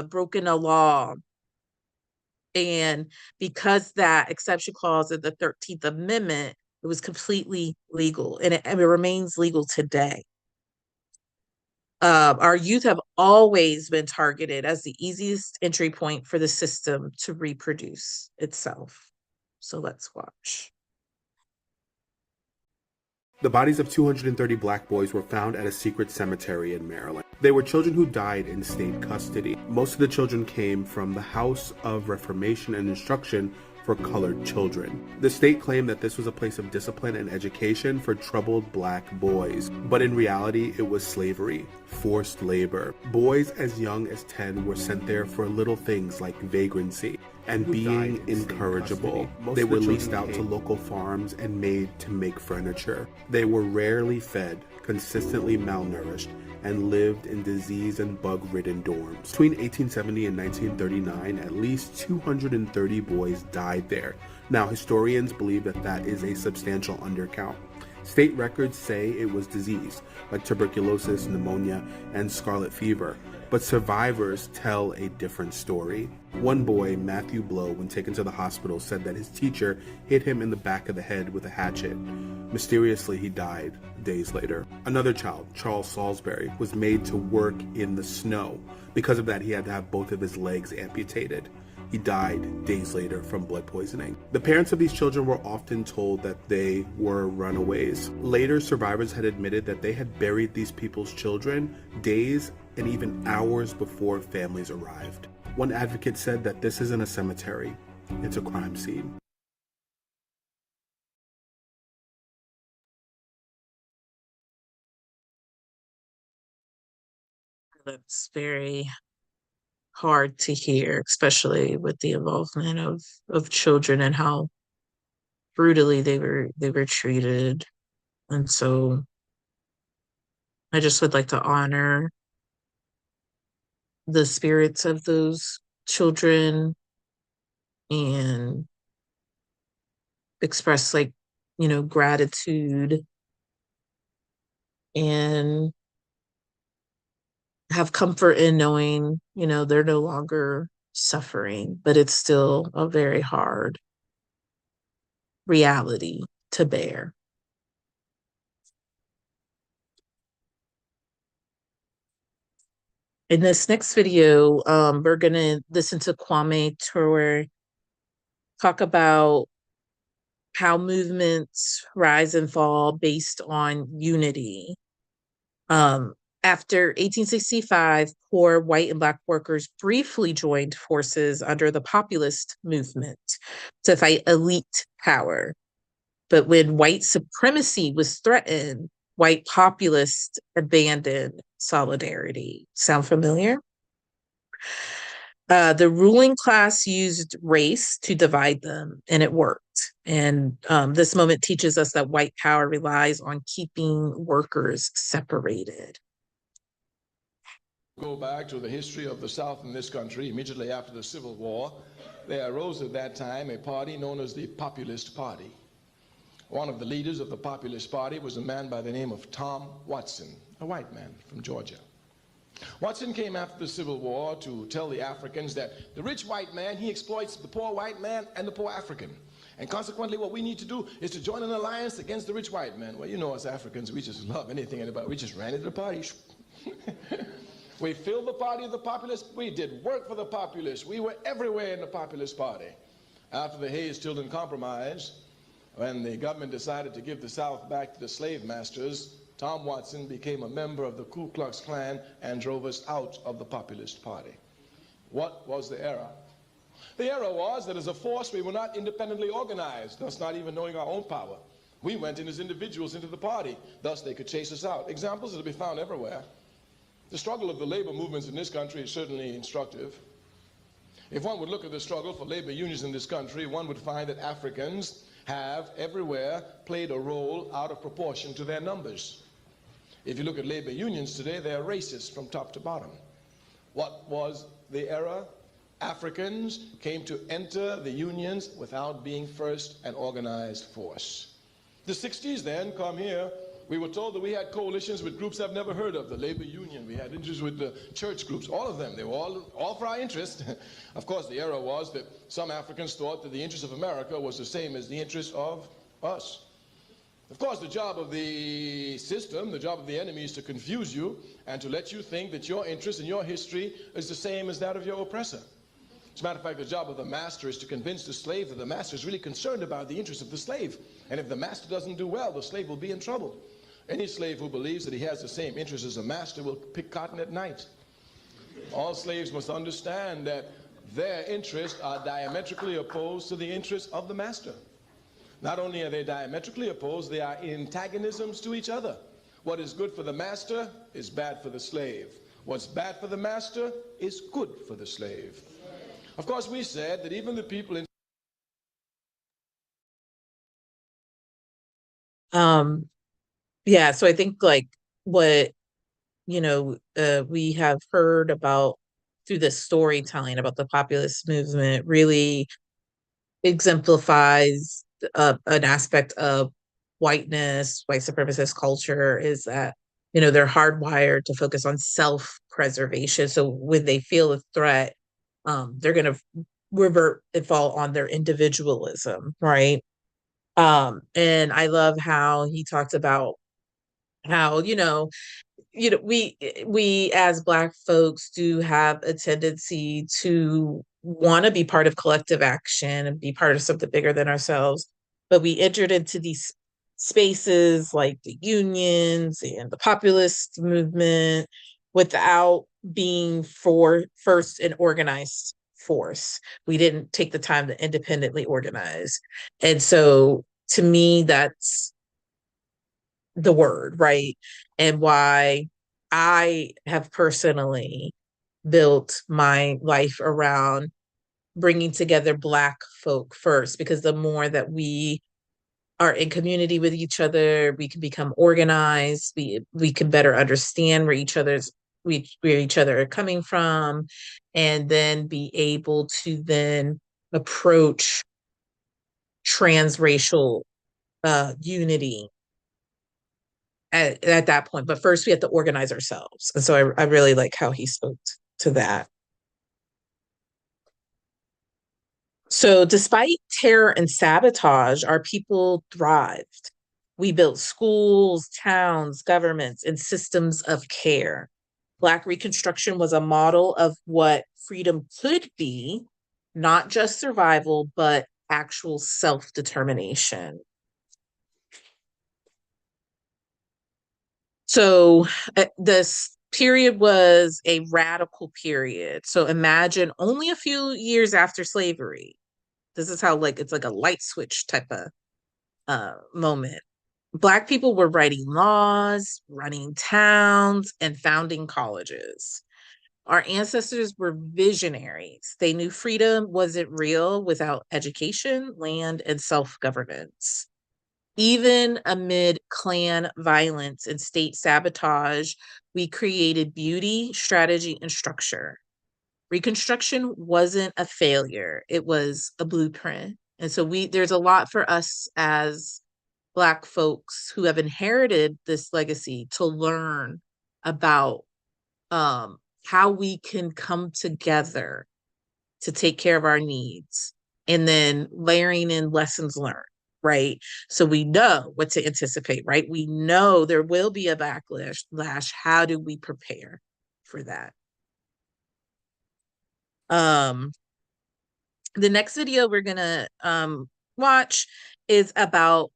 broken a law. And because that exception clause of the 13th Amendment, it was completely legal, and it remains legal today. Our youth have always been targeted as the easiest entry point for the system to reproduce itself. So let's watch. The bodies of 230 Black boys were found at a secret cemetery in Maryland. They were children who died in state custody. Most of the children came from the House of Reformation and Instruction for colored children. The state claimed that this was a place of discipline and education for troubled Black boys, but in reality it was slavery, forced labor. Boys as young as 10 were sent there for little things like vagrancy and being incorrigible. They were leased out to local farms and made to make furniture. They were rarely fed, consistently malnourished, and lived in disease and bug-ridden dorms. Between 1870 and 1939, at least 230 boys died there. Now, historians believe that that is a substantial undercount. State records say it was disease, like tuberculosis, pneumonia, and scarlet fever, but survivors tell a different story. One boy, Matthew Blow, when taken to the hospital, said that his teacher hit him in the back of the head with a hatchet. Mysteriously, he died days later. Another child, Charles Salisbury, was made to work in the snow. Because of that, he had to have both of his legs amputated. He died days later from blood poisoning. The parents of these children were often told that they were runaways. Later, survivors had admitted that they had buried these people's children days and even hours before families arrived. One advocate said that this isn't a cemetery, it's a crime scene. That's very hard to hear, especially with the involvement of children and how brutally they were treated. And so I just would like to honor the spirits of those children and express gratitude and have comfort in knowing, they're no longer suffering, but it's still a very hard reality to bear. In this next video, we're going to listen to Kwame Ture talk about how movements rise and fall based on unity. After 1865, poor white and Black workers briefly joined forces under the populist movement to fight elite power. But when white supremacy was threatened, white populists abandoned solidarity. Sound familiar? The ruling class used race to divide them, and it worked. And this moment teaches us that white power relies on keeping workers separated. Go back to the history of the South in this country. Immediately after the Civil War, there arose at that time a party known as the Populist Party. One of the leaders of the Populist Party was a man by the name of Tom Watson, a white man from Georgia. Watson came after the Civil War to tell the Africans that the rich white man, he exploits the poor white man and the poor African. And consequently, what we need to do is to join an alliance against the rich white man. Well, you know, us Africans, we just love anything anybody. We just ran into the party. We filled the party of the populace. We did work for the populace. We were everywhere in the populist party. After the Hayes-Tilden Compromise, when the government decided to give the South back to the slave masters, Tom Watson became a member of the Ku Klux Klan and drove us out of the populist party. What was the error? The error was that as a force we were not independently organized, thus not even knowing our own power. We went in as individuals into the party, thus they could chase us out. Examples are to be found everywhere. The struggle of the labor movements in this country is certainly instructive. If one would look at the struggle for labor unions in this country, one would find that Africans have everywhere played a role out of proportion to their numbers. If you look at labor unions today, they are racist from top to bottom. What was the error? Africans came to enter the unions without being first an organized force. The 60s then come here. We were told that we had coalitions with groups I've never heard of, the labor union. We had interests with the church groups, all of them. They were all for our interest. Of course, the error was that some Africans thought that the interest of America was the same as the interest of us. Of course, the job of the system, the job of the enemy is to confuse you and to let you think that your interest and your history is the same as that of your oppressor. As a matter of fact, the job of the master is to convince the slave that the master is really concerned about the interests of the slave. And if the master doesn't do well, the slave will be in trouble. Any slave who believes that he has the same interests as a master will pick cotton at night. All slaves must understand that their interests are diametrically opposed to the interests of the master. Not only are they diametrically opposed, they are antagonisms to each other. What is good for the master is bad for the slave. What's bad for the master is good for the slave. Of course, we said that even the people in Yeah, so I think what we have heard about through the storytelling about the populist movement really exemplifies an aspect of whiteness, white supremacist culture, is that they're hardwired to focus on self-preservation. So when they feel a threat, they're going to revert and fall on their individualism, right? And I love how he talked about how we as Black folks do have a tendency to want to be part of collective action and be part of something bigger than ourselves. But we entered into these spaces like the unions and the populist movement without being first an organized force. We didn't take the time to independently organize. And so to me, that's the word, right? And why I have personally built my life around bringing together Black folk first, because the more that we are in community with each other, we can become organized, we can better understand where each other are coming from, and then be able to then approach transracial unity at that point. But first we have to organize ourselves. And so I really like how he spoke to that. So despite terror and sabotage, our people thrived. We built schools, towns, governments, and systems of care. Black Reconstruction was a model of what freedom could be, not just survival, but actual self-determination. So this period was a radical period. So imagine only a few years after slavery. This is how it's like a light switch type of moment. Black people were writing laws, running towns, and founding colleges. Our ancestors were visionaries. They knew freedom wasn't real without education, land, and self-governance. Even amid clan violence and state sabotage, we created beauty, strategy, and structure. Reconstruction wasn't a failure, it was a blueprint. And so there's a lot for us as Black folks who have inherited this legacy to learn about how we can come together to take care of our needs, and then layering in lessons learned, right? So we know what to anticipate, right? We know there will be a backlash. How do we prepare for that? The next video we're gonna watch is about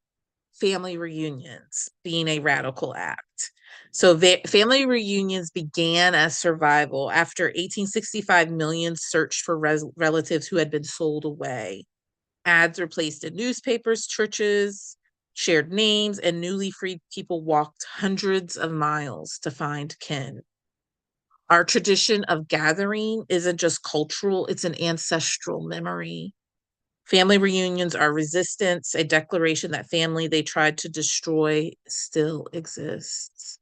family reunions being a radical act. So family reunions began as survival after 1865 millions searched for relatives who had been sold away. Ads were placed in newspapers, churches, shared names, and newly freed people walked hundreds of miles to find kin. Our tradition of gathering isn't just cultural, it's an ancestral memory. Family reunions are resistance, a declaration that family they tried to destroy still exists.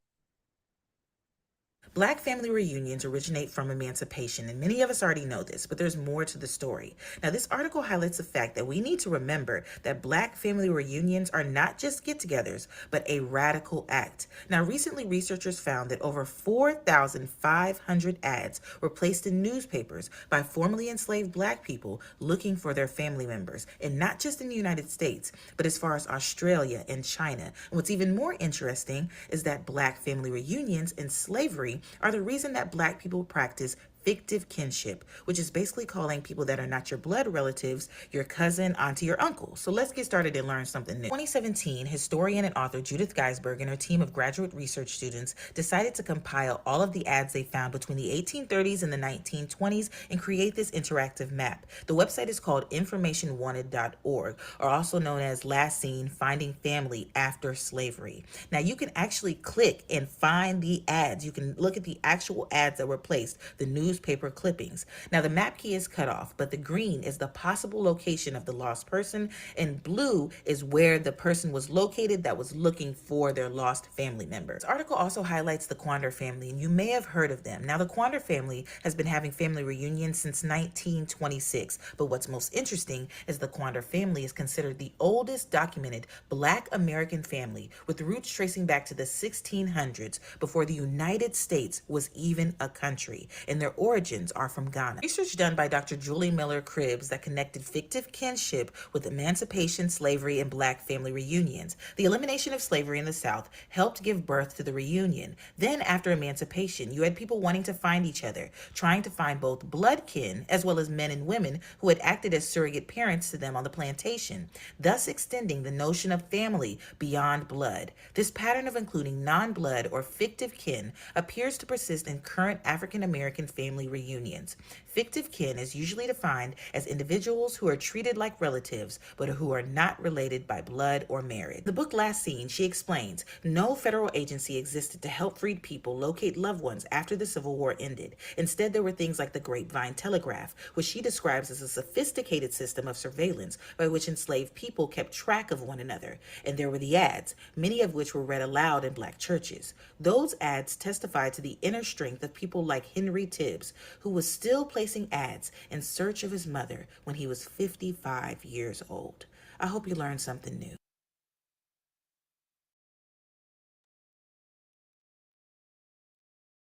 Black family reunions originate from emancipation, and many of us already know this, but there's more to the story. Now, this article highlights the fact that we need to remember that Black family reunions are not just get-togethers, but a radical act. Now, recently, researchers found that over 4,500 ads were placed in newspapers by formerly enslaved Black people looking for their family members, and not just in the United States, but as far as Australia and China. And what's even more interesting is that Black family reunions and slavery are the reason that Black people practice fictive kinship, which is basically calling people that are not your blood relatives your cousin, auntie, or uncle. So let's get started and learn something new. In 2017, historian and author Judith Geisberg and her team of graduate research students decided to compile all of the ads they found between the 1830s and the 1920s and create this interactive map. The website is called informationwanted.org, or also known as Last Seen Finding Family After Slavery. Now, you can actually click and find the ads. You can look at the actual ads that were placed, the newspaper clippings. Now, the map key is cut off, but the green is the possible location of the lost person, and blue is where the person was located that was looking for their lost family members. This article also highlights the Quander family, and you may have heard of them. Now, the Quander family has been having family reunions since 1926, but what's most interesting is the Quander family is considered the oldest documented Black American family, with roots tracing back to the 1600s, before the United States was even a country. And their origins are from Ghana. Research done by Dr. Julie Miller Cribbs that connected fictive kinship with emancipation, slavery, and black family reunions. The elimination of slavery in the South helped give birth to the reunion. Then, after emancipation, you had people wanting to find each other, trying to find both blood kin as well as men and women who had acted as surrogate parents to them on the plantation, thus extending the notion of family beyond blood. This pattern of including non-blood or fictive kin appears to persist in current African American family reunions. Fictive kin is usually defined as individuals who are treated like relatives but who are not related by blood or marriage. In the book Last Seen, she explains no federal agency existed to help freed people locate loved ones after the Civil War ended. Instead, there were things like the Grapevine Telegraph, which she describes as a sophisticated system of surveillance by which enslaved people kept track of one another. And there were the ads, many of which were read aloud in black churches. Those ads testified to the inner strength of people like Henry Tibbs, who was still placing ads in search of his mother when he was 55 years old. I hope you learned something new.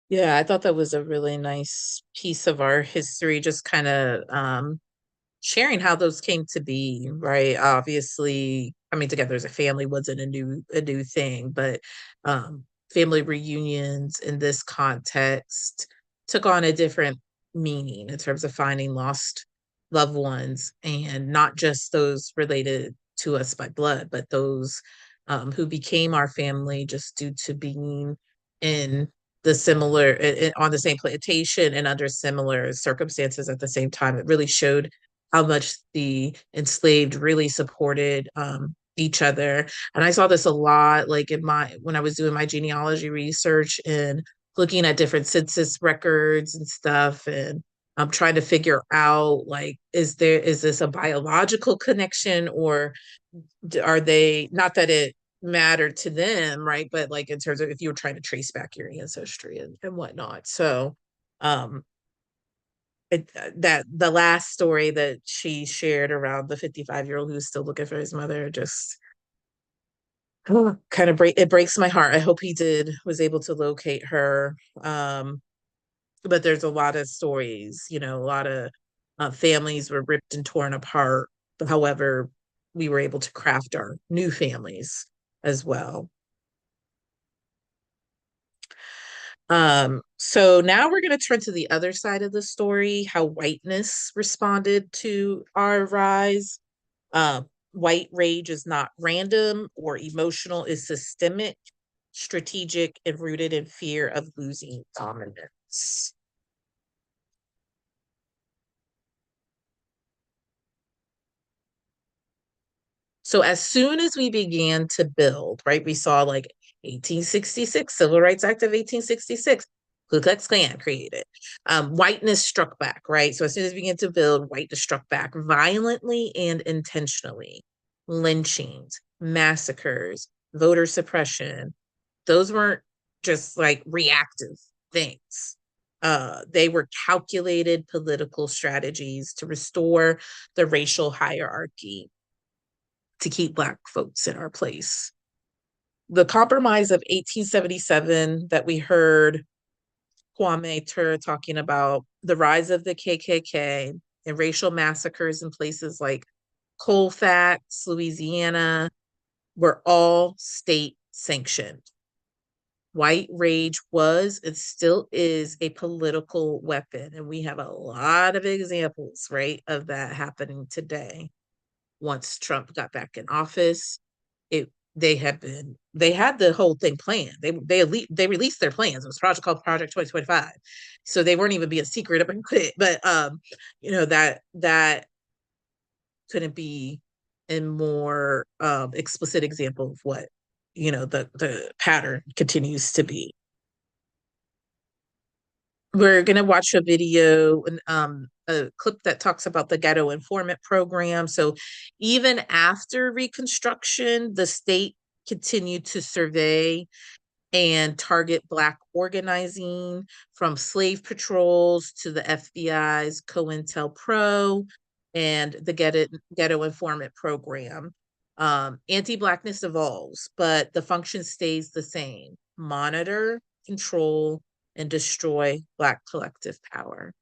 Yeah, I thought that was a really nice piece of our history, just kind of sharing how those came to be, right? Obviously, coming together as a family wasn't a new thing, but family reunions in this context took on a different meaning in terms of finding lost loved ones, and not just those related to us by blood, but those who became our family just due to being in on the same plantation and under similar circumstances at the same time. It really showed how much the enslaved really supported each other. And I saw this a lot, like when I was doing my genealogy research and looking at different census records and stuff, and I'm trying to figure out, like, is this a biological connection, or are they, not that it mattered to them, right? But like in terms of if you were trying to trace back your ancestry and whatnot. So um that the last story that she shared around the 55-year-old who's still looking for his mother just kind of breaks my heart. I hope he was able to locate her. But there's a lot of stories, a lot of families were ripped and torn apart. However, we were able to craft our new families as well. So now we're going to turn to the other side of the story, how whiteness responded to our rise. Uh, White rage is not random or emotional, is systemic, strategic, and rooted in fear of losing dominance. So as soon as we began to build, right, we saw like 1866, Civil Rights Act of 1866, Ku Klux Klan created. Whiteness struck back, right? So as soon as we began to build, whiteness struck back violently and intentionally. Lynchings, massacres, voter suppression, those weren't just like reactive things. They were calculated political strategies to restore the racial hierarchy, to keep Black folks in our place. The Compromise of 1877 that we heard Kwame Ture talking about, the rise of the KKK and racial massacres in places like Colfax, Louisiana, were all state sanctioned. White rage was and still is a political weapon. And we have a lot of examples, right, of that happening today. Once Trump got back in office, they had the whole thing planned. They released their plans. It was a project called Project 2025. So they weren't even being secret about it. But that couldn't be a more explicit example of what the pattern continues to be. We're gonna watch a video, a clip that talks about the Ghetto Informant Program. So even after Reconstruction, the state continued to survey and target Black organizing, from slave patrols to the FBI's COINTELPRO and the Ghetto Informant Program. Anti-Blackness evolves, but the function stays the same: monitor, control, and destroy Black collective power.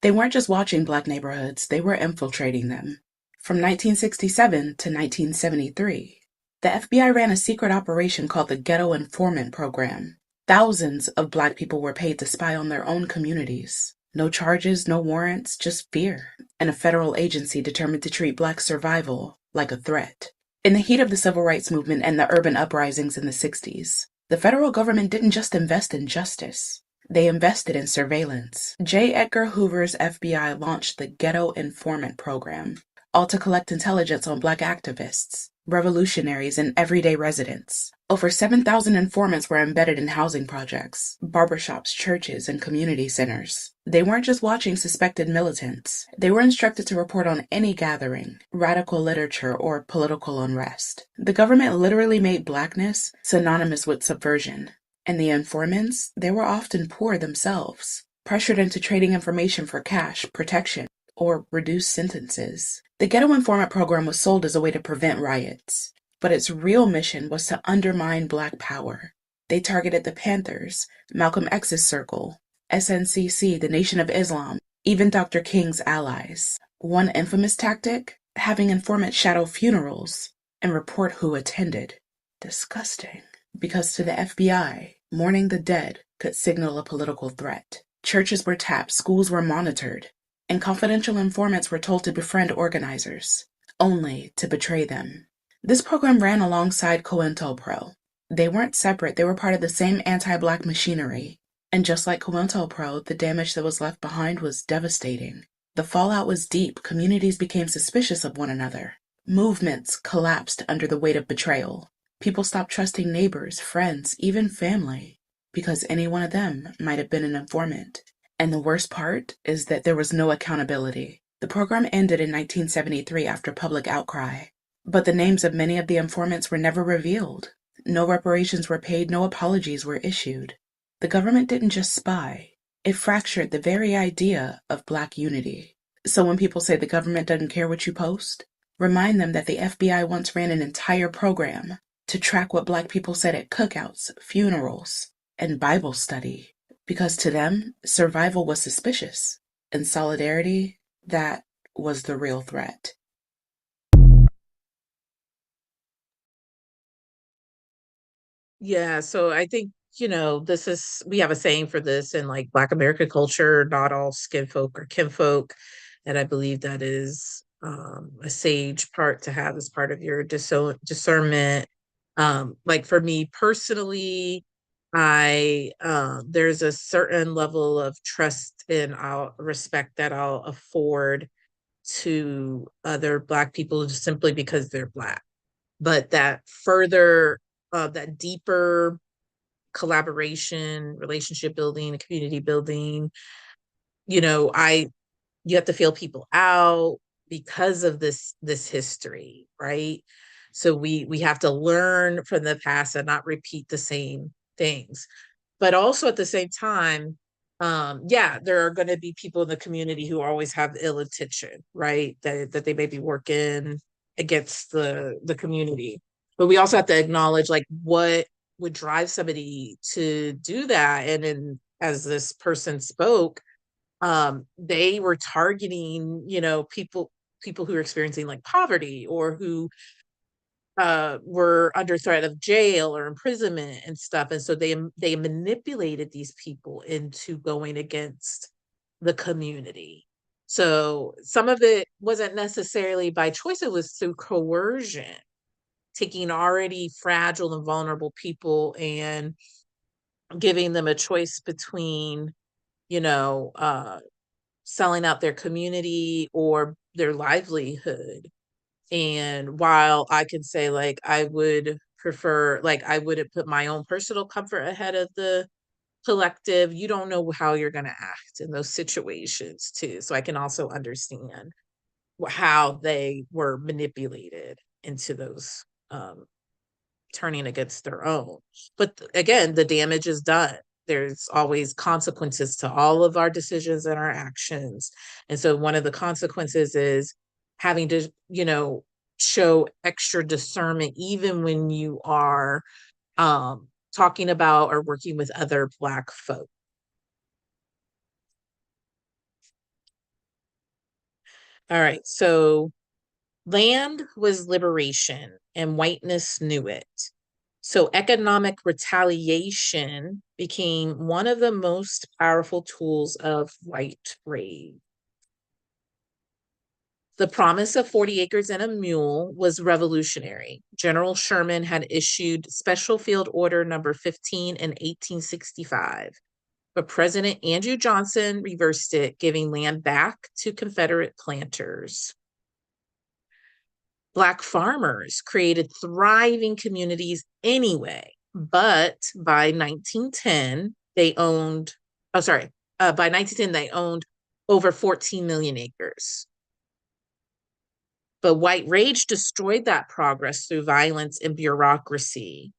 They weren't just watching Black neighborhoods, they were infiltrating them. From 1967 to 1973, the FBI ran a secret operation called the Ghetto Informant Program. Thousands of Black people were paid to spy on their own communities. No charges, no warrants, just fear, and a federal agency determined to treat Black survival like a threat. In the heat of the civil rights movement and the urban uprisings in the 60s, the federal government didn't just invest in justice. They invested in surveillance. J. Edgar Hoover's FBI launched the Ghetto Informant Program, all to collect intelligence on Black activists, revolutionaries, and everyday residents. Over 7,000 informants were embedded in housing projects, barbershops, churches, and community centers. They weren't just watching suspected militants. They were instructed to report on any gathering, radical literature, or political unrest. The government literally made Blackness synonymous with subversion. And the informants, they were often poor themselves, pressured into trading information for cash, protection, or reduced sentences. The Ghetto Informant Program was sold as a way to prevent riots, but its real mission was to undermine Black power. They targeted the Panthers, Malcolm X's circle, SNCC, the Nation of Islam, even Dr. King's allies. One infamous tactic? Having informants shadow funerals and report who attended. Disgusting. Because to the FBI, mourning the dead could signal a political threat. Churches were tapped, schools were monitored, and confidential informants were told to befriend organizers, only to betray them. This program ran alongside COINTELPRO. They weren't separate, they were part of the same anti-Black machinery. And just like COINTELPRO, the damage that was left behind was devastating. The fallout was deep, communities became suspicious of one another. Movements collapsed under the weight of betrayal. People stopped trusting neighbors, friends, even family, because any one of them might have been an informant. And the worst part is that there was no accountability. The program ended in 1973 after public outcry, but the names of many of the informants were never revealed. No reparations were paid, no apologies were issued. The government didn't just spy, it fractured the very idea of Black unity. So when people say the government doesn't care what you post, remind them that the FBI once ran an entire program to track what Black people said at cookouts, funerals, and Bible study. Because to them, survival was suspicious, and solidarity, that was the real threat. Yeah, so I think, we have a saying for this in like Black American culture, not all skin folk are kinfolk. And I believe that is a sage part to have as part of your discernment. Like for me personally, I there's a certain level of trust and I'll respect that I'll afford to other Black people just simply because they're Black. But that further, that deeper collaboration, relationship building, community building, I you have to feel people out because of this history, right? So we have to learn from the past and not repeat the same things. But also at the same time, yeah, there are going to be people in the community who always have ill intention, right? That they may be working against the community. But we also have to acknowledge like what would drive somebody to do that. And then as this person spoke, they were targeting, people who are experiencing like poverty or who were under threat of jail or imprisonment and stuff. And so they manipulated these people into going against the community. So some of it wasn't necessarily by choice, it was through coercion, taking already fragile and vulnerable people and giving them a choice between, you know, uh, selling out their community or their livelihood. And while I can say, like, I would prefer, like, I wouldn't put my own personal comfort ahead of the collective, you don't know how you're going to act in those situations, too. So I can also understand how they were manipulated into those turning against their own. But again, the damage is done. There's always consequences to all of our decisions and our actions. And so one of the consequences is having to, show extra discernment, even when you are talking about or working with other Black folk. All right, so land was liberation, and whiteness knew it. So economic retaliation became one of the most powerful tools of white rage. The promise of 40 acres and a mule was revolutionary. General Sherman had issued Special Field Order number 15 in 1865, but President Andrew Johnson reversed it, giving land back to Confederate planters. Black farmers created thriving communities anyway, but by 1910, they owned, by 1910, they owned over 14 million acres. But white rage destroyed that progress through violence and bureaucracy.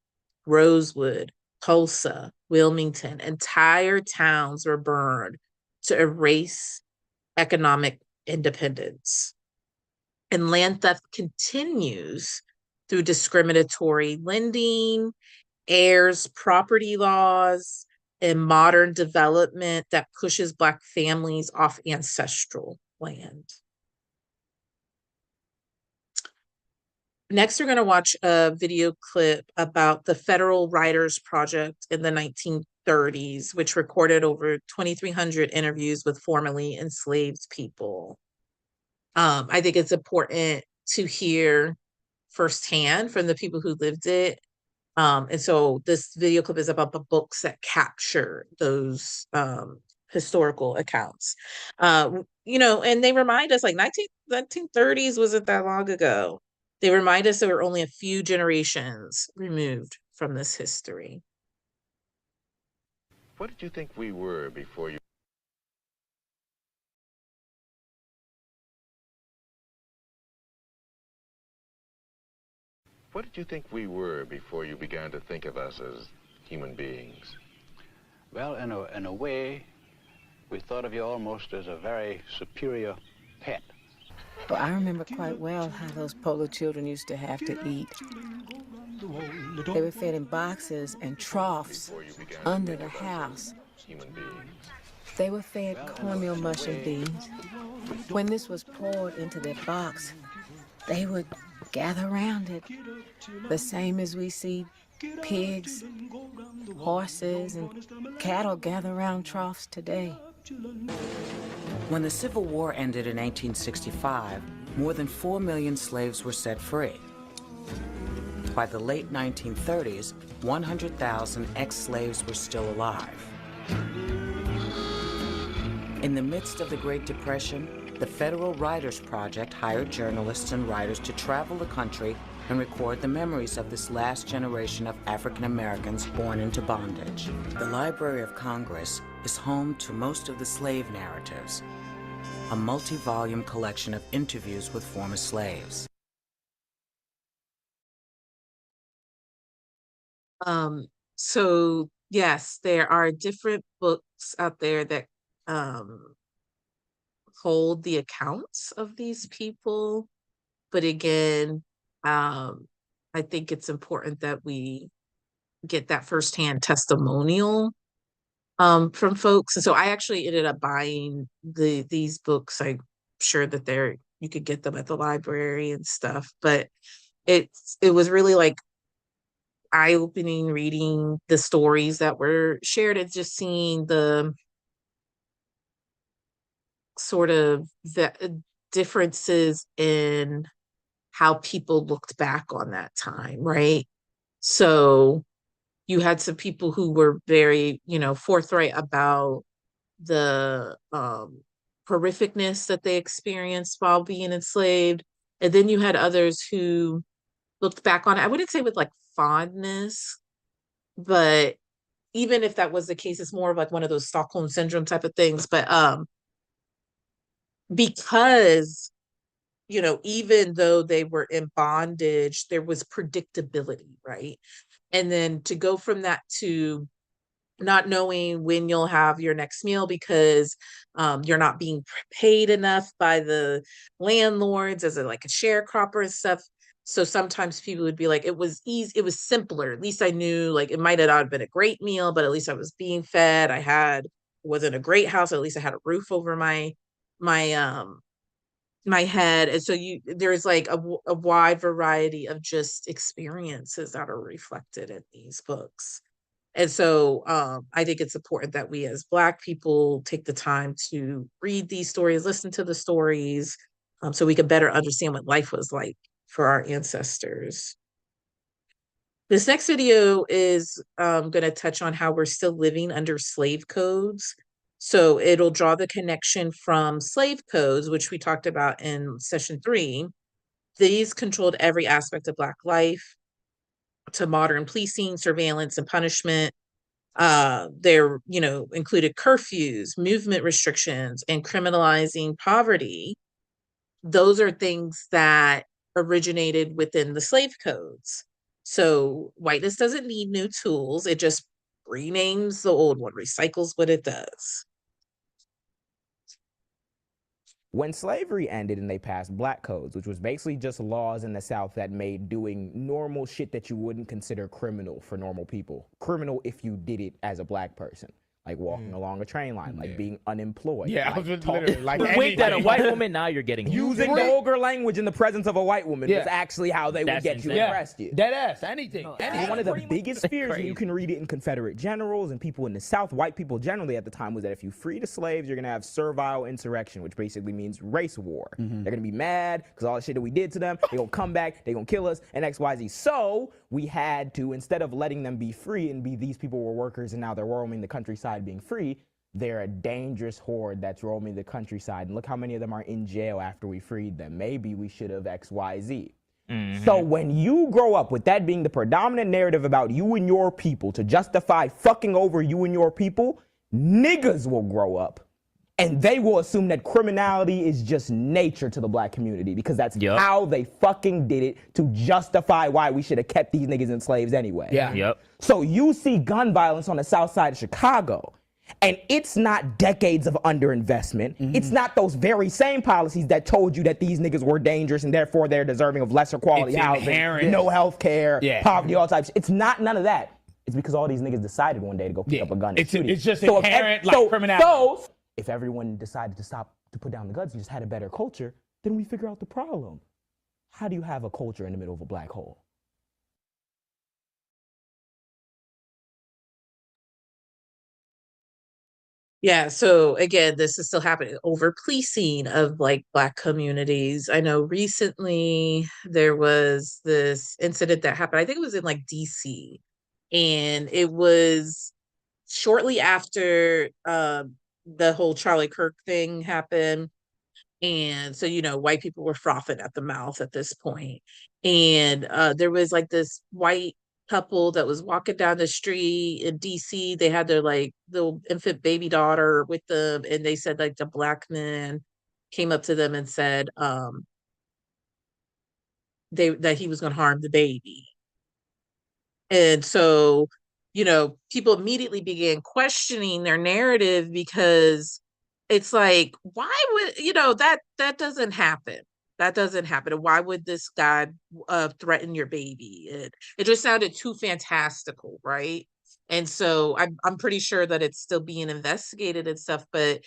Rosewood, Tulsa, Wilmington, entire towns were burned to erase economic independence. And land theft continues through discriminatory lending, heirs property laws, and modern development that pushes Black families off ancestral land. Next, we're going to watch a video clip about the Federal Writers Project in the 1930s, which recorded over 2,300 interviews with formerly enslaved people. I think it's important to hear firsthand from the people who lived it. And so this video clip is about the books that capture those historical accounts. And they remind us like 1930s wasn't that long ago. They remind us that we're only a few generations removed from this history. What did you think we were before you? What did you think we were before you began to think of us as human beings? Well, in a way, we thought of you almost as a very superior pet. Well, I remember quite well how those Polo children used to have to eat. They were fed in boxes and troughs under the house. They were fed cornmeal mush and beans. When this was poured into their box, they would gather around it, the same as we see pigs, horses, and cattle gather around troughs today. When the Civil War ended in 1865, more than 4 million slaves were set free. By the late 1930s, 100,000 ex-slaves were still alive. In the midst of the Great Depression, the Federal Writers Project hired journalists and writers to travel the country and record the memories of this last generation of African Americans born into bondage. The Library of Congress is home to most of the slave narratives, a multi-volume collection of interviews with former slaves. So yes, there are different books out there that hold the accounts of these people. But again, I think it's important that we get that firsthand testimonial from folks. And so I actually ended up buying these books. I'm sure that you could get them at the library and stuff, but it was really like eye-opening reading the stories that were shared and just seeing the sort of the differences in how people looked back on that time, right? So you had some people who were very, forthright about the horrificness that they experienced while being enslaved. And then you had others who looked back on it, I wouldn't say with like fondness, but even if that was the case, it's more of like one of those Stockholm syndrome type of things. But because even though they were in bondage, there was predictability, right? And then to go from that to not knowing when you'll have your next meal because you're not being paid enough by the landlords as like a sharecropper and stuff. So sometimes people would be like, it was easy, it was simpler. At least I knew, like, it might not have been a great meal, but at least I was being fed. Wasn't a great house, at least I had a roof over my my head. And so there's like a wide variety of just experiences that are reflected in these books. And so I think it's important that we as Black people take the time to read these stories, listen to the stories, so we can better understand what life was like for our ancestors. This next video is going to touch on how we're still living under slave codes. So it'll draw the connection from slave codes, which we talked about in session 3. These controlled every aspect of Black life, to modern policing, surveillance, and punishment. There, included curfews, movement restrictions, and criminalizing poverty. Those are things that originated within the slave codes. So whiteness doesn't need new tools. It just renames the old one, recycles what it does. When slavery ended and they passed black codes, which was basically just laws in the South that made doing normal shit that you wouldn't consider criminal for normal people, criminal if you did it as a Black person. Like walking along a train line, like being unemployed. Yeah, like I was just literally like winked at a white woman, now you're getting using vulgar language in the presence of a white woman was actually how they would get you arrested. Dead ass, anything. One of the biggest fears, and you can read it in Confederate generals and people in the South, white people generally at the time, was that if you free the slaves, you're gonna have servile insurrection, which basically means race war. They're gonna be mad because all the shit that we did to them, they're gonna come back, they're gonna kill us, and X, Y, Z. So we had to, instead of letting them be free and be these people were workers and now they're roaming the countryside being free, they're a dangerous horde that's roaming the countryside. And look how many of them are in jail after we freed them. Maybe we should have X, Y, Z. So when you grow up with that being the predominant narrative about you and your people to justify fucking over you and your people, niggas will grow up and they will assume that criminality is just nature to the Black community because that's how they fucking did it to justify why we should have kept these niggas in slaves anyway. So you see gun violence on the South Side of Chicago. And it's not decades of underinvestment. It's not those very same policies that told you that these niggas were dangerous and therefore they're deserving of lesser quality housing, no health care, poverty, all types. It's not none of that. It's because all these niggas decided one day to go pick up a gun. It's just inherent like criminality. So if everyone decided to stop to put down the guns and just had a better culture, then we figure out the problem. How do you have a culture in the middle of a black hole? Yeah, so again, this is still happening, over policing of like Black communities. I know recently there was this incident that happened, I think it was in like DC, and it was shortly after the whole Charlie Kirk thing happened. And so, white people were frothing at the mouth at this point. And there was like this white couple that was walking down the street in DC. They had their like little infant baby daughter with them. And they said like the Black man came up to them and said that he was going to harm the baby. And so, people immediately began questioning their narrative because it's like, why would, that doesn't happen. That doesn't happen. And why would this guy threaten your baby? It just sounded too fantastical, right? And so I'm pretty sure that it's still being investigated and stuff, but,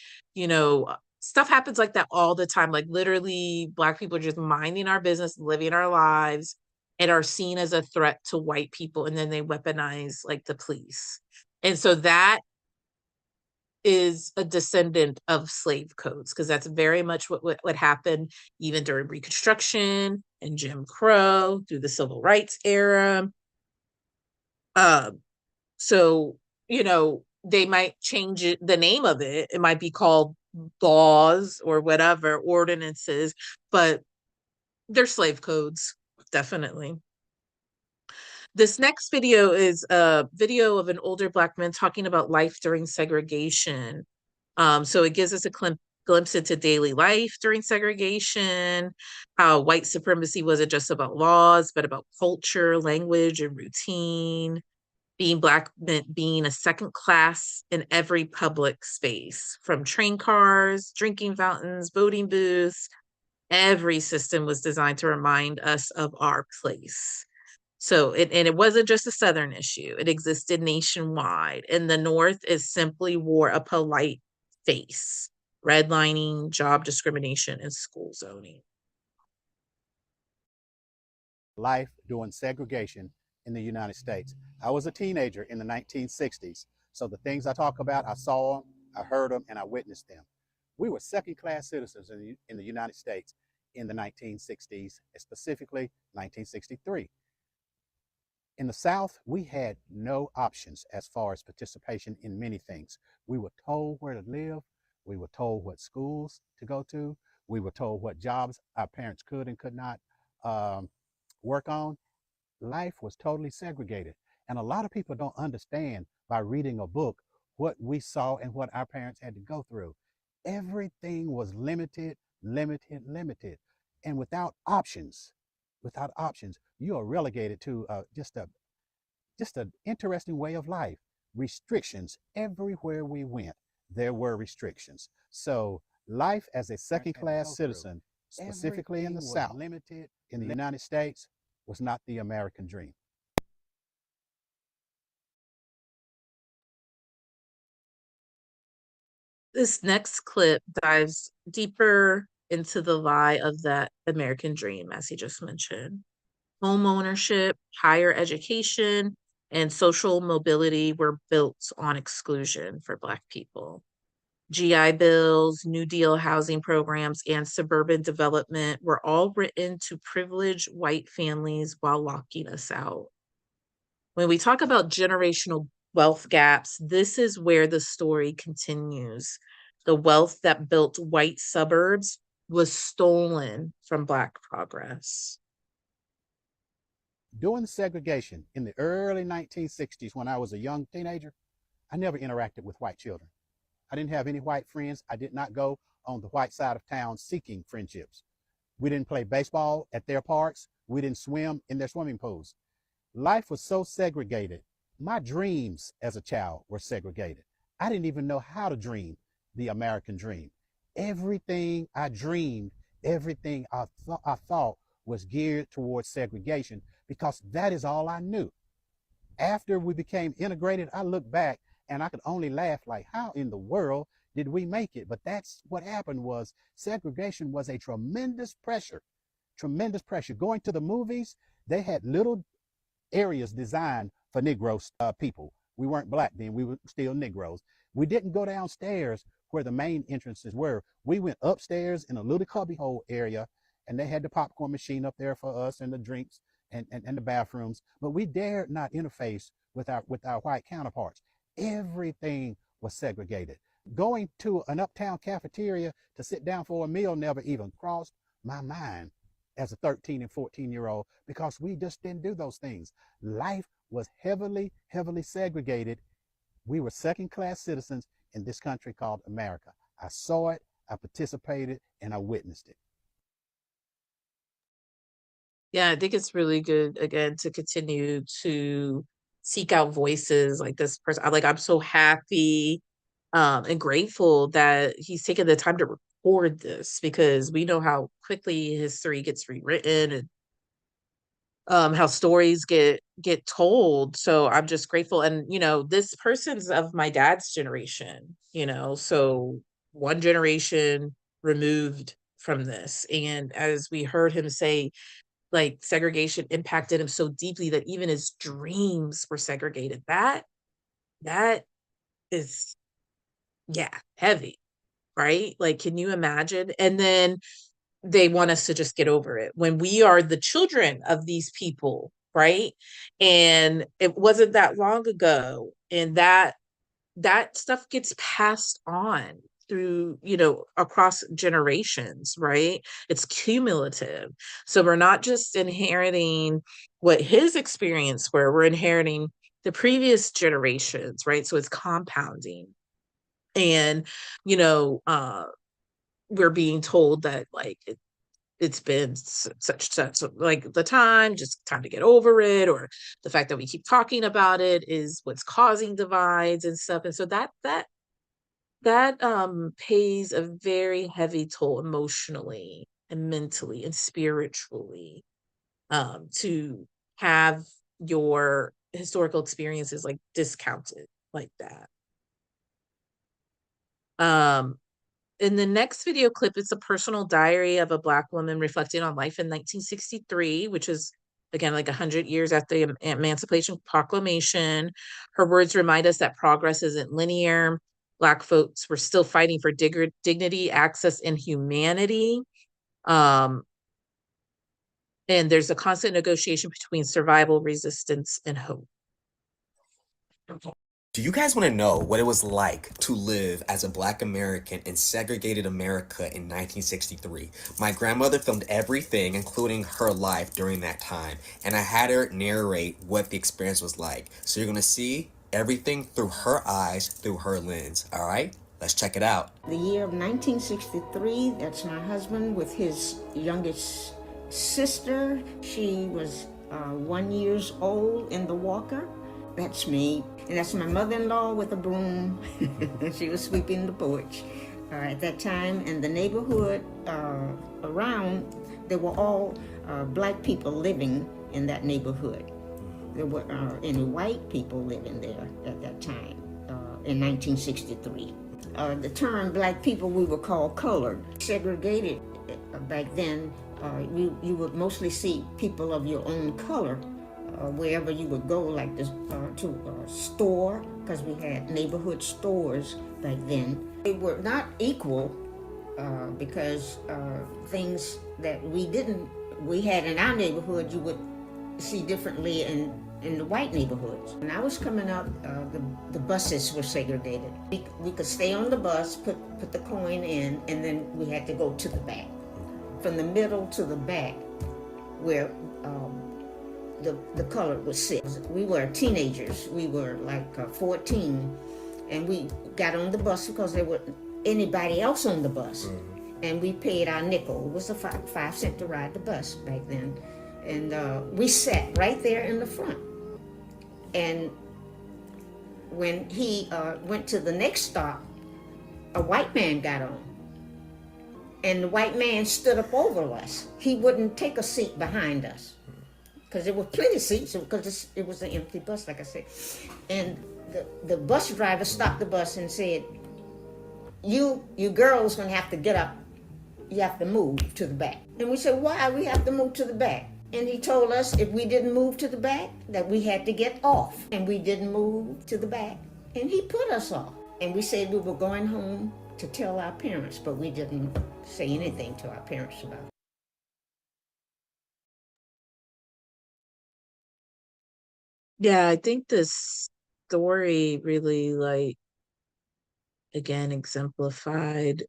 stuff happens like that all the time. Like literally Black people are just minding our business, living our lives, and are seen as a threat to white people, and then they weaponize like the police. And so that is a descendant of slave codes, because that's very much what happened even during Reconstruction and Jim Crow through the Civil Rights era. So, they might change the name of it. It might be called laws or whatever, ordinances, but they're slave codes, definitely. This next video is a video of an older Black man talking about life during segregation. So it gives us a glimpse into daily life during segregation, how white supremacy wasn't just about laws, but about culture, language, and routine. Being Black meant being a second class in every public space, from train cars, drinking fountains, voting booths, Every system was designed to remind us of our place. So and it wasn't just a Southern issue. It existed nationwide. And the North is simply wore a polite face, redlining, job discrimination, and school zoning. Life during segregation in the United States. I was a teenager in the 1960s, so the things I talk about, I saw them, I heard them, and I witnessed them. We were second-class citizens in the United States in the 1960s, specifically 1963. In the South, we had no options as far as participation in many things. We were told where to live. We were told what schools to go to. We were told what jobs our parents could and could not work on. Life was totally segregated. And a lot of people don't understand by reading a book what we saw and what our parents had to go through. Everything was limited, limited, limited. And without options, you are relegated to just an interesting way of life. Restrictions everywhere we went. There were restrictions. So life as a second-class citizen, specifically in the South, limited in the United States, was not the American dream. This next clip dives deeper into the lie of that American dream, as he just mentioned. Home ownership, higher education, and social mobility were built on exclusion for Black people. GI bills, New Deal housing programs, and suburban development were all written to privilege white families while locking us out. When we talk about generational wealth gaps, this is where the story continues. The wealth that built white suburbs was stolen from Black progress. During segregation in the early 1960s, when I was a young teenager, I never interacted with white children. I didn't have any white friends. I did not go on the white side of town seeking friendships. We didn't play baseball at their parks. We didn't swim in their swimming pools. Life was so segregated. My dreams as a child were segregated. I didn't even know how to dream the American dream. Everything I dreamed, everything I thought was geared towards segregation because that is all I knew. After we became integrated, I look back and I could only laugh like, how in the world did we make it? But that's what happened. Was segregation was a tremendous pressure. Going to the movies, they had little areas designed for Negro people. We weren't Black then, we were still Negroes. We didn't go downstairs where the main entrances were. We went upstairs in a little cubbyhole area, and they had the popcorn machine up there for us and the drinks and the bathrooms, but we dared not interface with our white counterparts. Everything was segregated. Going to an uptown cafeteria to sit down for a meal never even crossed my mind as a 13 and 14-year-old because we just didn't do those things. Life was heavily, heavily segregated. We were second-class citizens in this country called America. I saw it, I participated, and I witnessed it. Yeah, I think it's really good, again, to continue to seek out voices like this person. I'm so happy and grateful that he's taken the time to record this because we know how quickly history gets rewritten and how stories get told. So I'm just grateful. And this person's of my dad's generation, so one generation removed from this. And as we heard him say, like, segregation impacted him so deeply that even his dreams were segregated. That is, yeah, heavy, right? Like, can you imagine? And then they want us to just get over it when we are the children of these people, right? And it wasn't that long ago, and that stuff gets passed on through, across generations, right? It's cumulative. So we're not just inheriting what his experience were, we're inheriting the previous generations, right? So it's compounding. And, we're being told that, like, it's been such like the time, just time to get over it, or the fact that we keep talking about it is what's causing divides and stuff. And so that pays a very heavy toll emotionally and mentally and spiritually, to have your historical experiences like discounted like that. In the next video clip, it's a personal diary of a Black woman reflecting on life in 1963, which is, again, like 100 years after the Emancipation Proclamation. Her words remind us that progress isn't linear. Black folks were still fighting for dignity, access, and humanity. Um, and there's a constant negotiation between survival, resistance, and hope. Do you guys want to know what it was like to live as a Black American in segregated America in 1963? My grandmother filmed everything, including her life during that time, and I had her narrate what the experience was like. So you're going to see everything through her eyes, through her lens. All right? Let's check it out. The year of 1963, that's my husband with his youngest sister. She was 1 year old in the walker. That's me. And that's my mother-in-law with a broom. She was sweeping the porch at that time. And the neighborhood around, there were all Black people living in that neighborhood. There were any white people living there at that time in 1963. The term Black people, we were called colored. Segregated back then, you would mostly see people of your own color wherever you would go, like this, to a store, because we had neighborhood stores back then. They were not equal because things that we had in our neighborhood, you would see differently in the white neighborhoods. When I was coming up, the buses were segregated. We could stay on the bus, put the coin in, and then we had to go to the back. From the middle to the back, where the color would sit. We were teenagers. We were like 14, and we got on the bus because there wasn't anybody else on the bus. And we paid our nickel. It was a 5 cent to ride the bus back then. And we sat right there in the front. And when he went to the next stop, a white man got on. And the white man stood up over us. He wouldn't take a seat behind us, because there were plenty of seats, because it was an empty bus, like I said. And the bus driver stopped the bus and said, you girls gonna have to get up. You have to move to the back. And we said, why we have to move to the back? And he told us if we didn't move to the back, that we had to get off. And we didn't move to the back. And he put us off. And we said we were going home to tell our parents, but we didn't say anything to our parents about it. Yeah, I think this story really, like, again, exemplified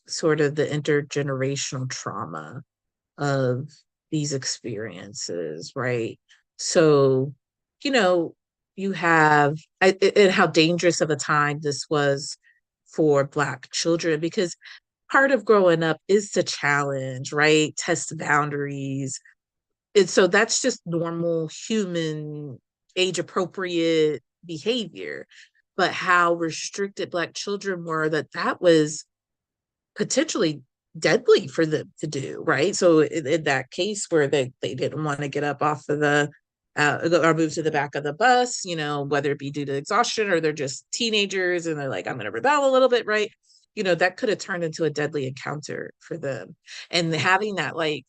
sort of the intergenerational trauma of these experiences, right? So, you have, and how dangerous of a time this was for Black children, because part of growing up is to challenge, right? Test boundaries. And so that's just normal human age appropriate behavior. But how restricted Black children were, that was potentially deadly for them to do, right? So in that case where they didn't want to get up off of the or move to the back of the bus, whether it be due to exhaustion or they're just teenagers and they're like, I'm going to rebel a little bit, right? That could have turned into a deadly encounter for them. And having that like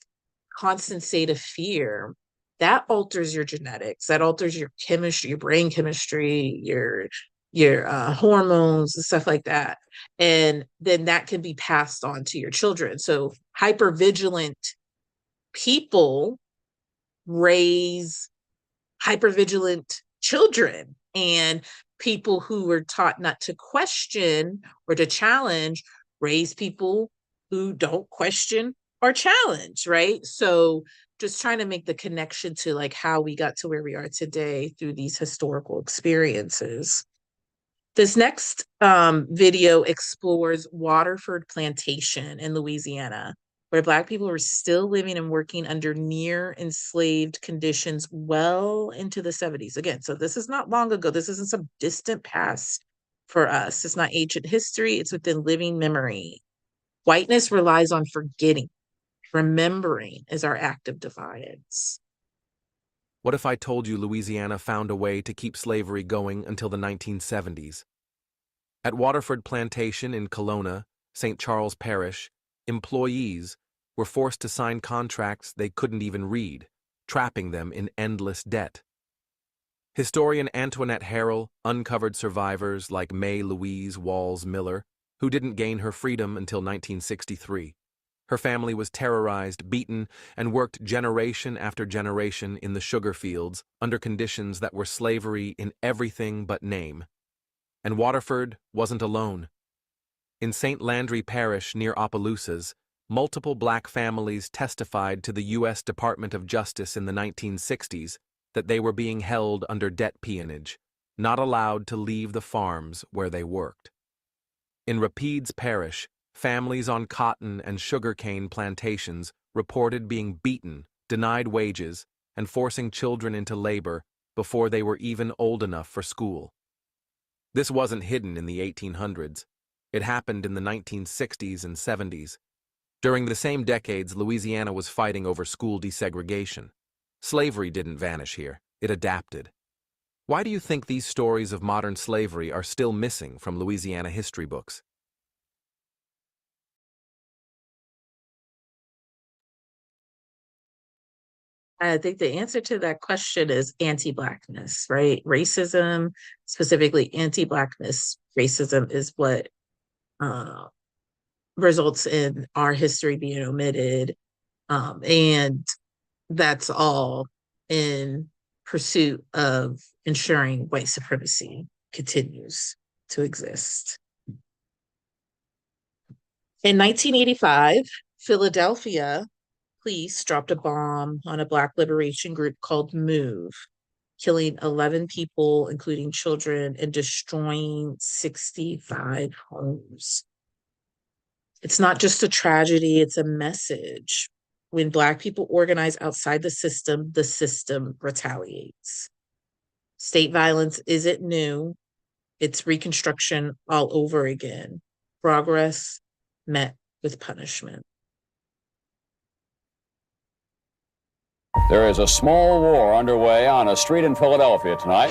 constant state of fear, that alters your genetics, that alters your chemistry, your brain chemistry, your hormones and stuff like that. And then that can be passed on to your children. So hypervigilant people raise hypervigilant children, and people who were taught not to question or to challenge raise people who don't question or challenge, right? So just trying to make the connection to like how we got to where we are today through these historical experiences. This next video explores Waterford Plantation in Louisiana, where Black people were still living and working under near enslaved conditions well into the 70s. Again, so this is not long ago. This isn't some distant past for us. It's not ancient history. It's within living memory. Whiteness relies on forgetting. Remembering is our act of defiance. What if I told you Louisiana found a way to keep slavery going until the 1970s? At Waterford Plantation in Kelowna, St. Charles Parish, employees were forced to sign contracts they couldn't even read, trapping them in endless debt. Historian Antoinette Harrell uncovered survivors like May Louise Walls Miller, who didn't gain her freedom until 1963. Her family was terrorized, beaten, and worked generation after generation in the sugar fields under conditions that were slavery in everything but name. And Waterford wasn't alone. In St. Landry Parish near Opelousas, multiple black families testified to the U.S. Department of Justice in the 1960s that they were being held under debt peonage, not allowed to leave the farms where they worked. In Rapides Parish, families on cotton and sugarcane plantations reported being beaten, denied wages, and forcing children into labor before they were even old enough for school. This wasn't hidden in the 1800s. It happened in the 1960s and 70s. During the same decades, Louisiana was fighting over school desegregation. Slavery didn't vanish here. It adapted. Why do you think these stories of modern slavery are still missing from Louisiana history books? I think the answer to that question is anti-Blackness, right? Racism, specifically anti-Blackness racism, is what uh, results in our history being omitted. And that's all in pursuit of ensuring white supremacy continues to exist. In 1985, Philadelphia police dropped a bomb on a Black liberation group called MOVE, killing 11 people, including children, and destroying 65 homes. It's not just a tragedy, it's a message. When Black people organize outside the system retaliates. State violence isn't new, it's Reconstruction all over again. Progress met with punishment. There is a small war underway on a street in Philadelphia tonight.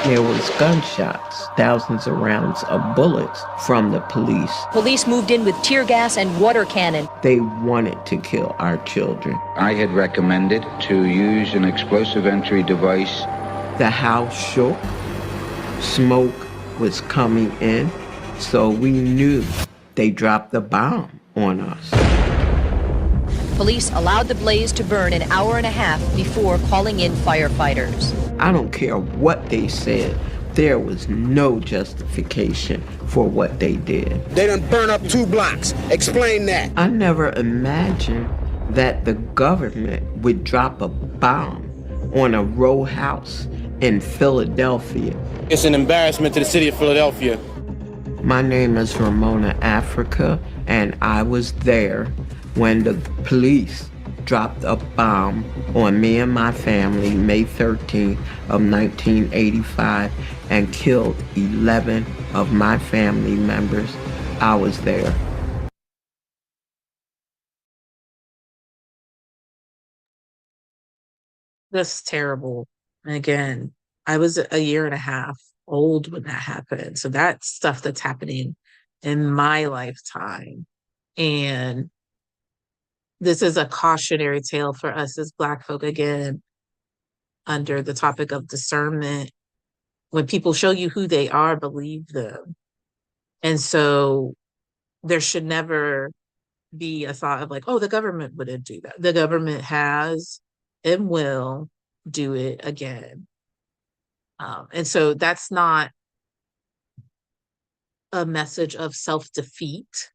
There was gunshots, thousands of rounds of bullets from the police. Police moved in with tear gas and water cannon. They wanted to kill our children. I had recommended to use an explosive entry device. The house shook. Smoke was coming in, so we knew they dropped the bomb on us. Police allowed the blaze to burn an hour and a half before calling in firefighters. I don't care what they said. There was no justification for what they did. They done burn up 2 blocks. Explain that. I never imagined that the government would drop a bomb on a row house in Philadelphia. It's an embarrassment to the city of Philadelphia. My name is Ramona Africa, and I was there when the police dropped a bomb on me and my family May 13th of 1985 and killed 11 of my family members. I was there. That's terrible. And again, I was a year and a half old when that happened. So that's stuff that's happening in my lifetime. And this is a cautionary tale for us as Black folk, again, under the topic of discernment. When people show you who they are, believe them. And so there should never be a thought of like, oh, the government wouldn't do that. The government has and will do it again. And so that's not a message of self-defeat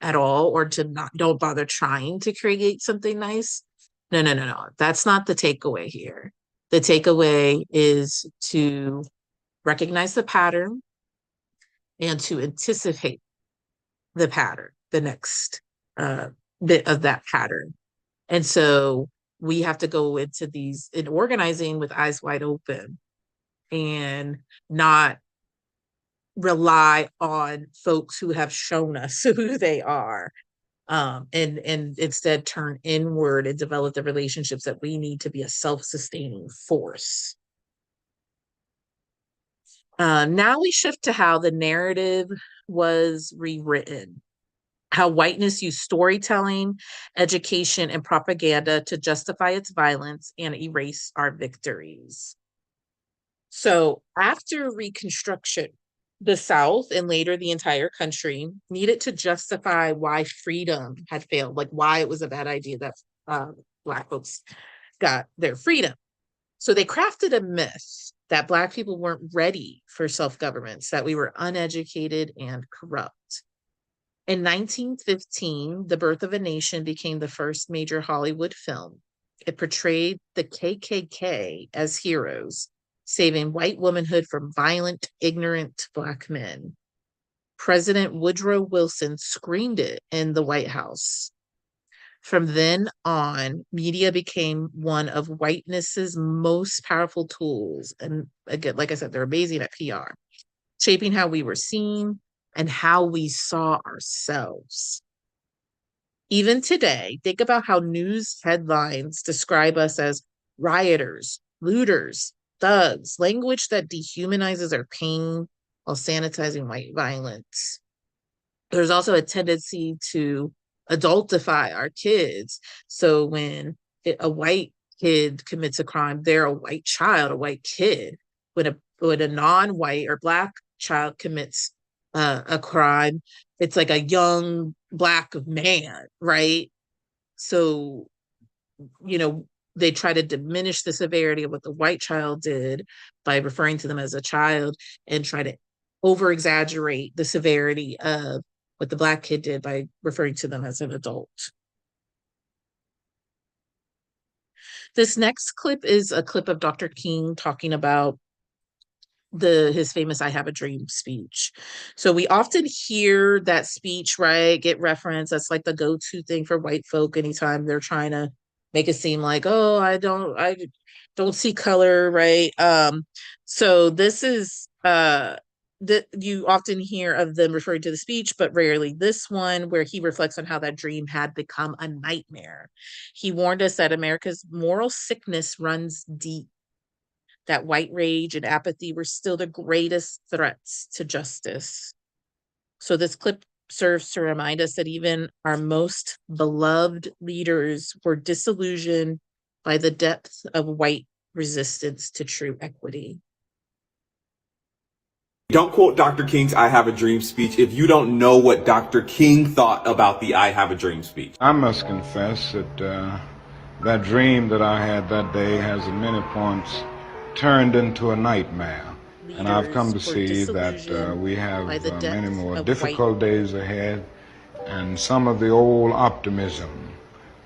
at all, or to don't bother trying to create something nice. No. That's not the takeaway here. The takeaway is to recognize the pattern and to anticipate the pattern, the next bit of that pattern. And so we have to go into these in organizing with eyes wide open and not rely on folks who have shown us who they are, and instead turn inward and develop the relationships that we need to be a self-sustaining force. Now we shift to how the narrative was rewritten, how whiteness used storytelling, education, and propaganda to justify its violence and erase our victories. So after Reconstruction, the South and later the entire country needed to justify why freedom had failed, like why it was a bad idea that Black folks got their freedom. So they crafted a myth that Black people weren't ready for self-governments, that we were uneducated and corrupt. In 1915, The Birth of a Nation became the first major Hollywood film. It portrayed the KKK as heroes, saving white womanhood from violent, ignorant Black men. President Woodrow Wilson screened it in the White House. From then on, media became one of whiteness's most powerful tools. And again, like I said, they're amazing at PR, shaping how we were seen and how we saw ourselves. Even today, think about how news headlines describe us as rioters, looters, thugs, language that dehumanizes our pain while sanitizing white violence. There's also a tendency to adultify our kids. So when a white kid commits a crime, they're a white child, a white kid. When a non-white or Black child commits a crime, it's like a young Black man, right? So, you know, they try to diminish the severity of what the white child did by referring to them as a child, and try to over exaggerate the severity of what the Black kid did by referring to them as an adult. This next clip is a clip of Dr. King talking about his famous "I Have a Dream" speech. So we often hear that speech, right, get referenced. That's like the go-to thing for white folk anytime they're trying to make it seem like, oh, I don't see color, right? So this is that you often hear of them referring to the speech, but rarely this one, where he reflects on how that dream had become a nightmare. He warned us that America's moral sickness runs deep, that white rage and apathy were still the greatest threats to justice. So this clip serves to remind us that even our most beloved leaders were disillusioned by the depth of white resistance to true equity. Don't quote Dr. King's "I Have a Dream" speech if you don't know what Dr. King thought about the "I Have a Dream" speech. I must confess that that dream that I had that day has at many points turned into a nightmare. And I've come to see that we have many more difficult days ahead, and some of the old optimism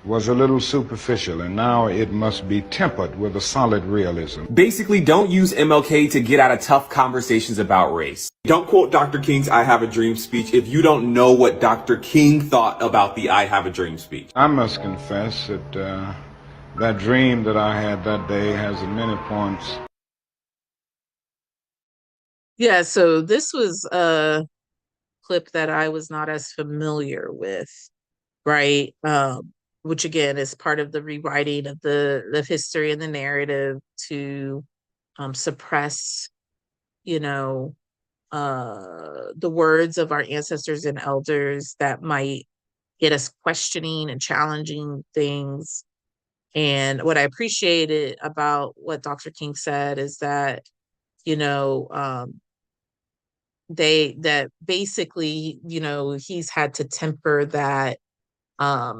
was a little superficial, and now it must be tempered with a solid realism. Basically, don't use MLK to get out of tough conversations about race. Don't quote Dr. King's "I Have a Dream" speech if you don't know what Dr. King thought about the "I Have a Dream" speech. I must confess that that dream that I had that day has at many points. Yeah, so this was a clip that I was not as familiar with, right? Which again is part of the rewriting of the history and the narrative to suppress, the words of our ancestors and elders that might get us questioning and challenging things. And what I appreciated about what Dr. King said is that, that basically, he's had to temper that, I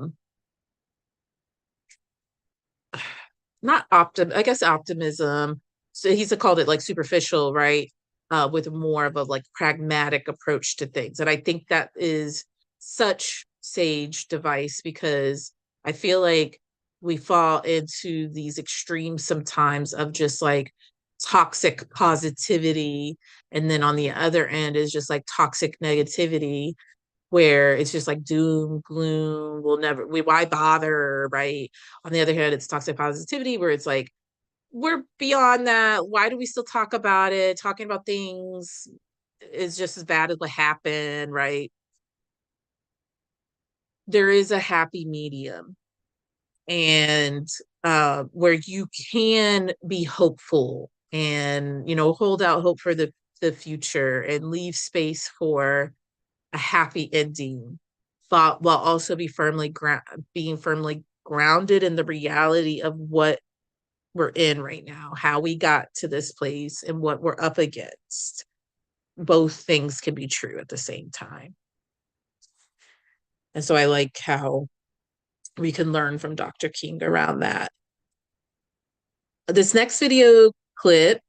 guess optimism. So he's called it like superficial, right? With more of a like pragmatic approach to things. And I think that is such sage device, because I feel like we fall into these extremes sometimes of just like toxic positivity. And then on the other end is just like toxic negativity, where it's just like doom, gloom, why bother, right? On the other hand, it's toxic positivity, where it's like, we're beyond that. Why do we still talk about it? Talking about things is just as bad as what happened, right? There is a happy medium, and where you can be hopeful and, you know, hold out hope for the future and leave space for a happy ending, but while also being firmly grounded in the reality of what we're in right now, how we got to this place and what we're up against. Both things can be true at the same time. And so I like how we can learn from Dr. King around that. This next video clip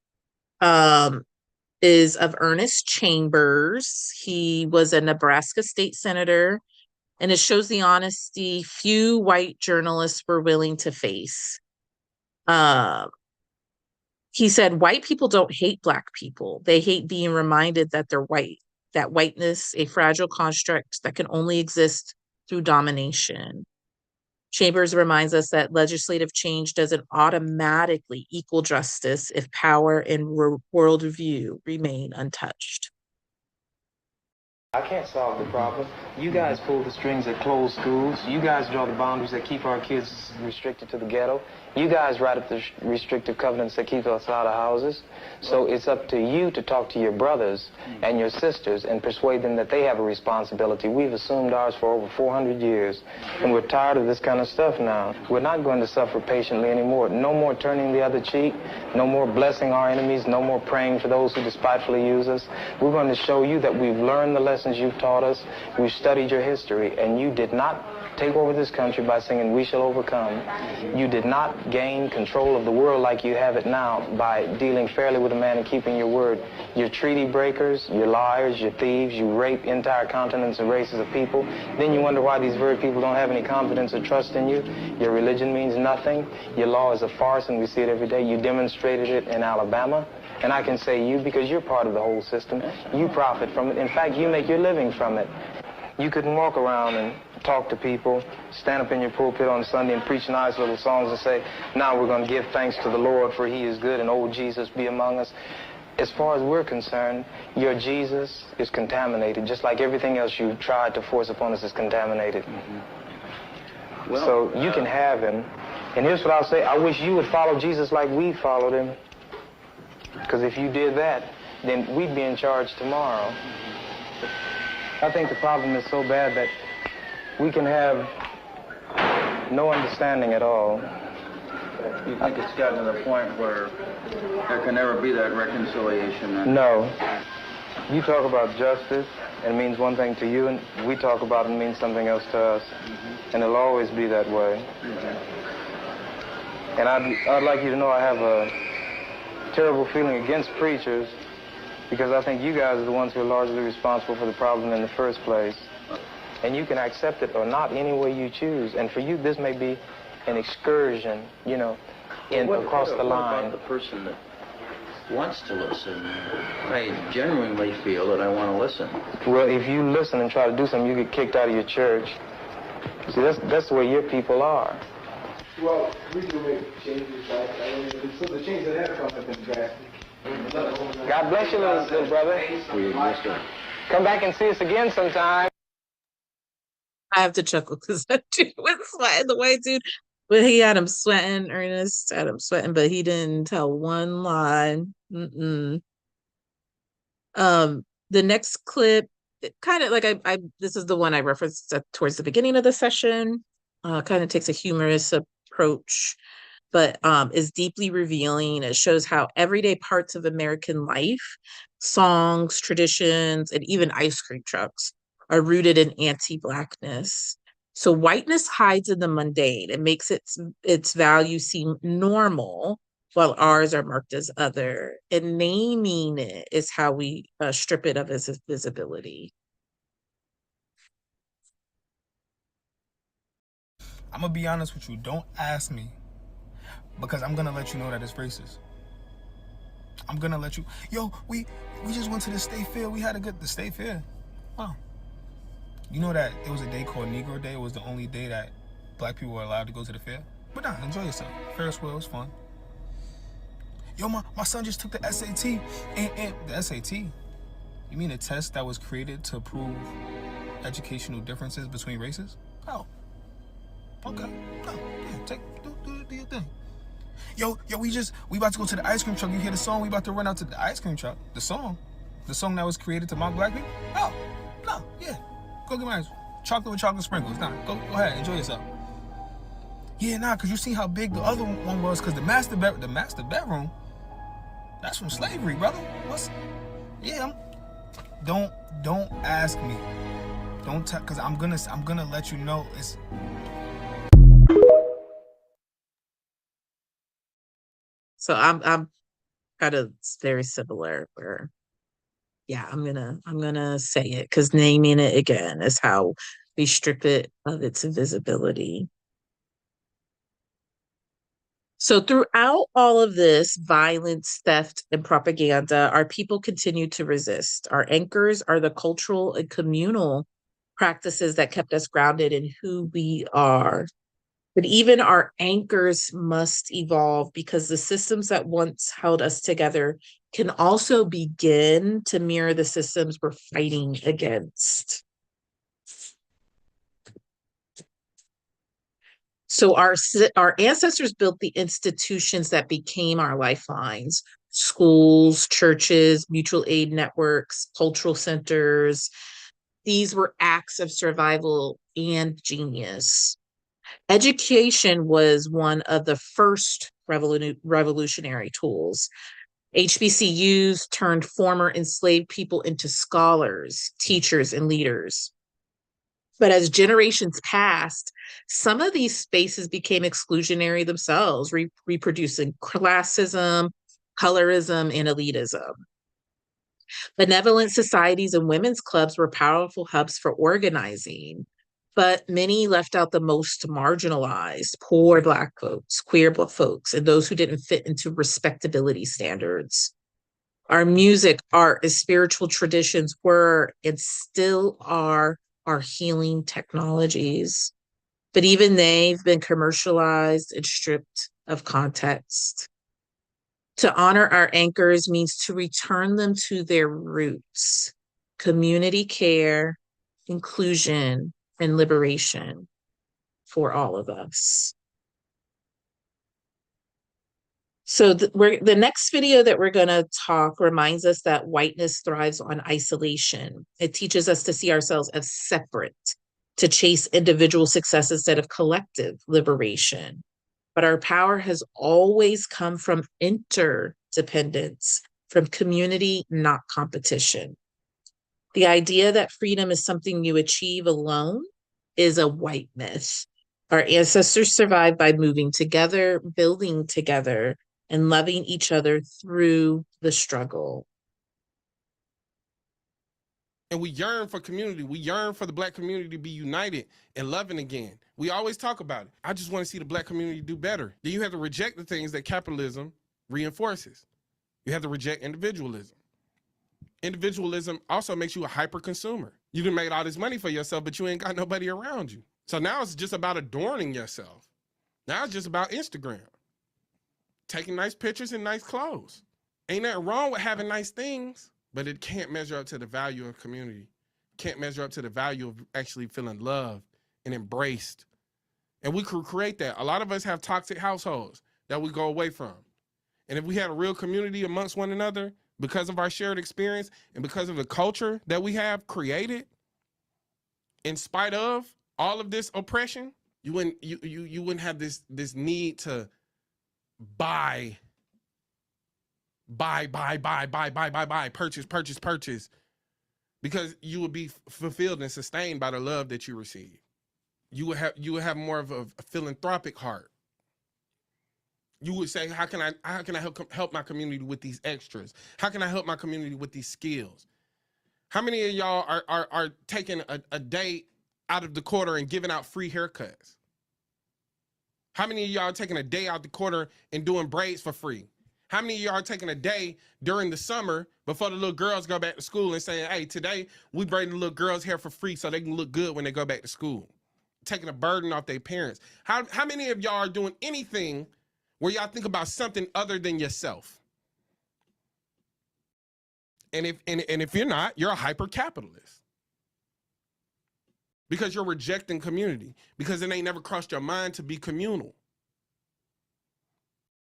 is of Ernest Chambers. He was a Nebraska state senator, and it shows the honesty few white journalists were willing to face. He said, white people don't hate Black people. They hate being reminded that they're white, that whiteness, a fragile construct that can only exist through domination. Chambers reminds us that legislative change doesn't automatically equal justice if power and worldview remain untouched. I can't solve the problem. You guys pull the strings that close schools. You guys draw the boundaries that keep our kids restricted to the ghetto. You guys write up the restrictive covenants that keep us out of houses. So it's up to you to talk to your brothers and your sisters and persuade them that they have a responsibility. We've assumed ours for over 400 years, and we're tired of this kind of stuff now. We're not going to suffer patiently anymore. No more turning the other cheek. No more blessing our enemies. No more praying for those who despitefully use us. We're going to show you that we've learned the lessons you've taught us. We've studied your history, and you did not take over this country by singing "We Shall Overcome." You did not gain control of the world like you have it now by dealing fairly with a man and keeping your word. You're treaty breakers, you're liars, you're thieves, you rape entire continents and races of people. Then you wonder why these very people don't have any confidence or trust in you. Your religion means nothing. Your law is a farce, and we see it every day. You demonstrated it in Alabama. And I can say you because you're part of the whole system. You profit from it. In fact, you make your living from it. You couldn't walk around and talk to people, stand up in your pulpit on Sunday and preach nice little songs and say, now we're going to give thanks to the Lord for he is good and old Jesus be among us. As far as we're concerned, your Jesus is contaminated, just like everything else you tried to force upon us is contaminated. Well, so you can have him. And here's what I'll say. I wish you would follow Jesus like we followed him. Because if you did that, then we'd be in charge tomorrow. I think the problem is so bad that we can have no understanding at all. You think it's gotten to the point where there can never be that reconciliation? Then? No. You talk about justice, and it means one thing to you, and we talk about it and it means something else to us. And it'll always be that way. And I'd like you to know I have a terrible feeling against preachers, because I think you guys are the ones who are largely responsible for the problem in the first place. And you can accept it or not any way you choose. And for you, this may be an excursion, you know, across the line. What about the person that wants to listen? I genuinely feel that I want to listen. Well, if you listen and try to do something, you get kicked out of your church. See, that's the way your people are. Well, we can make changes, right? I mean, so the changes that have come have been drastic. God bless you, little brother. Come back and see us again sometime. I have to chuckle because that dude was sweating, the white dude. But he had him sweating, Ernest had him sweating, but he didn't tell one lie. The next clip, kind of like I this is the one I referenced towards the beginning of the session. Kind of takes a humorous approach, but is deeply revealing. It shows how everyday parts of American life, songs, traditions, and even ice cream trucks are rooted in anti-Blackness. So whiteness hides in the mundane and makes its value seem normal, while ours are marked as other. And naming it is how we strip it of its visibility. I'm gonna be honest with you. Don't ask me, because I'm gonna let you know that it's racist. I'm gonna let you. Yo, we just went to the state fair. We had the state fair. Wow. You know that there was a day called Negro Day. It was the only day that Black people were allowed to go to the fair. But nah, enjoy yourself. Ferris wheel was fun. Yo, my son just took the SAT, and the SAT. You mean a test that was created to prove educational differences between races? Oh, okay. No, yeah, do your thing. Yo, we about to go to the ice cream truck. You hear the song? We about to run out to the ice cream truck. The song that was created to mock black people? Oh, no, yeah. Go get my chocolate with chocolate sprinkles. Nah, go ahead, enjoy yourself. Yeah, nah, cause you see how big the other one was. Cause the master bedroom, that's from slavery, brother. Don't ask me. Cause I'm gonna let you know it's. So I'm kind of very similar where, yeah, I'm gonna say it because naming it again is how we strip it of its visibility. So throughout all of this violence, theft, and propaganda, our people continue to resist. Our anchors are the cultural and communal practices that kept us grounded in who we are. But even our anchors must evolve because the systems that once held us together can also begin to mirror the systems we're fighting against. So our ancestors built the institutions that became our lifelines: schools, churches, mutual aid networks, cultural centers. These were acts of survival and genius. Education was one of the first revolutionary tools. HBCUs turned former enslaved people into scholars, teachers, and leaders. But as generations passed, some of these spaces became exclusionary themselves, reproducing classism, colorism, and elitism. Benevolent societies and women's clubs were powerful hubs for organizing, but many left out the most marginalized: poor Black folks, queer folks, and those who didn't fit into respectability standards. Our music, art, and spiritual traditions were and still are our healing technologies, but even they've been commercialized and stripped of context. To honor our anchors means to return them to their roots: community care, inclusion, and liberation for all of us. So the next video that we're going to talk reminds us that whiteness thrives on isolation. It teaches us to see ourselves as separate, to chase individual success instead of collective liberation. But our power has always come from interdependence, from community, not competition. The idea that freedom is something you achieve alone is a white myth. Our ancestors survived by moving together, building together, and loving each other through the struggle. And we yearn for community. We yearn for the Black community to be united and loving again. We always talk about it. I just want to see the Black community do better. Then you have to reject the things that capitalism reinforces. You have to reject individualism. Individualism also makes you a hyper consumer. You can make all this money for yourself, but you ain't got nobody around you. So now it's just about adorning yourself. Now it's just about Instagram. Taking nice pictures and nice clothes. Ain't nothing wrong with having nice things, but it can't measure up to the value of community. Can't measure up to the value of actually feeling loved and embraced. And we could create that. A lot of us have toxic households that we go away from. And if we had a real community amongst one another, because of our shared experience and because of the culture that we have created, in spite of all of this oppression, you wouldn't have this need to buy, purchase, because you would be fulfilled and sustained by the love that you receive. You would have more of a philanthropic heart. You would say, how can I help my community with these extras? How can I help my community with these skills? How many of y'all are taking a day out of the quarter and giving out free haircuts? How many of y'all are taking a day out the quarter and doing braids for free? How many of y'all are taking a day during the summer before the little girls go back to school and saying, hey, today we braiding the little girls' hair for free so they can look good when they go back to school? Taking a burden off their parents. How many of y'all are doing anything where y'all think about something other than yourself? And if you're not, you're a hyper capitalist. Because you're rejecting community. Because it ain't never crossed your mind to be communal.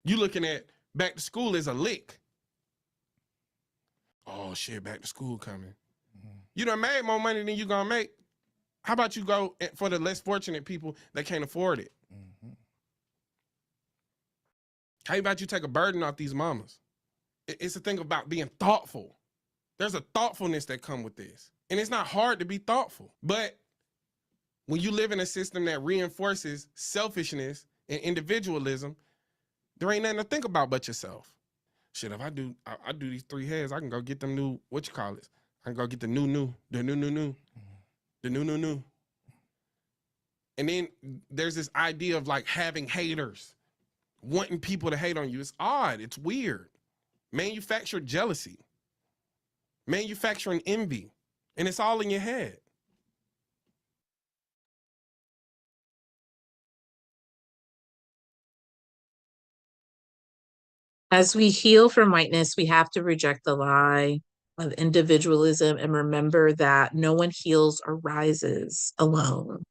You looking at back to school as a lick. Oh shit, back to school coming. You done made more money than you gonna make. How about you go for the less fortunate people that can't afford it? How about you take a burden off these mamas? It's a thing about being thoughtful. There's a thoughtfulness that come with this. And it's not hard to be thoughtful. But when you live in a system that reinforces selfishness and individualism, there ain't nothing to think about but yourself. Shit, if I do these 3 heads, I can go get them new, what you call it? I can go get the new. And then there's this idea of like having haters, wanting people to hate on you. It's odd. It's weird. Manufactured jealousy, manufacturing envy, and it's all in your head. As we heal from whiteness, we have to reject the lie of individualism and remember that no one heals or rises alone.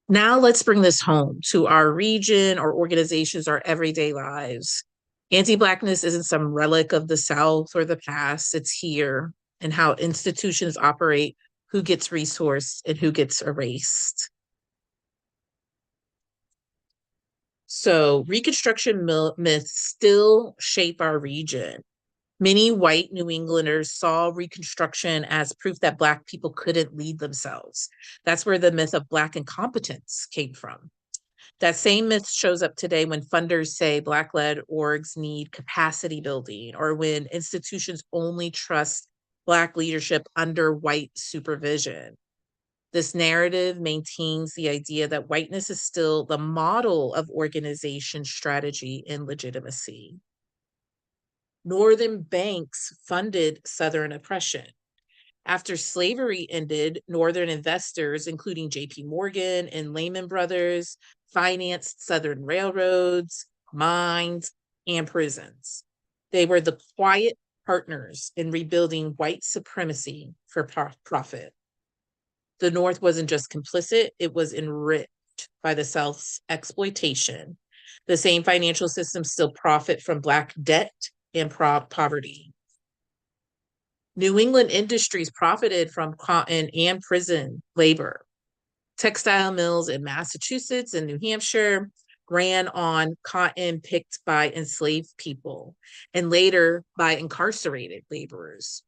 Now let's bring this home to our region, our organizations, our everyday lives. Anti-Blackness isn't some relic of the South or the past. It's here and how institutions operate, who gets resourced and who gets erased. So Reconstruction myths still shape our region. Many white New Englanders saw Reconstruction as proof that Black people couldn't lead themselves. That's where the myth of Black incompetence came from. That same myth shows up today when funders say Black-led orgs need capacity building, or when institutions only trust Black leadership under white supervision. This narrative maintains the idea that whiteness is still the model of organization, strategy, and legitimacy. Northern banks funded Southern oppression. After slavery ended, Northern investors, including J.P. Morgan and Lehman Brothers, financed Southern railroads, mines, and prisons. They were the quiet partners in rebuilding white supremacy for profit. The North wasn't just complicit, it was enriched by the South's exploitation. The same financial systems still profit from Black debt and poverty. New England industries profited from cotton and prison labor. Textile mills in Massachusetts and New Hampshire ran on cotton picked by enslaved people and later by incarcerated laborers.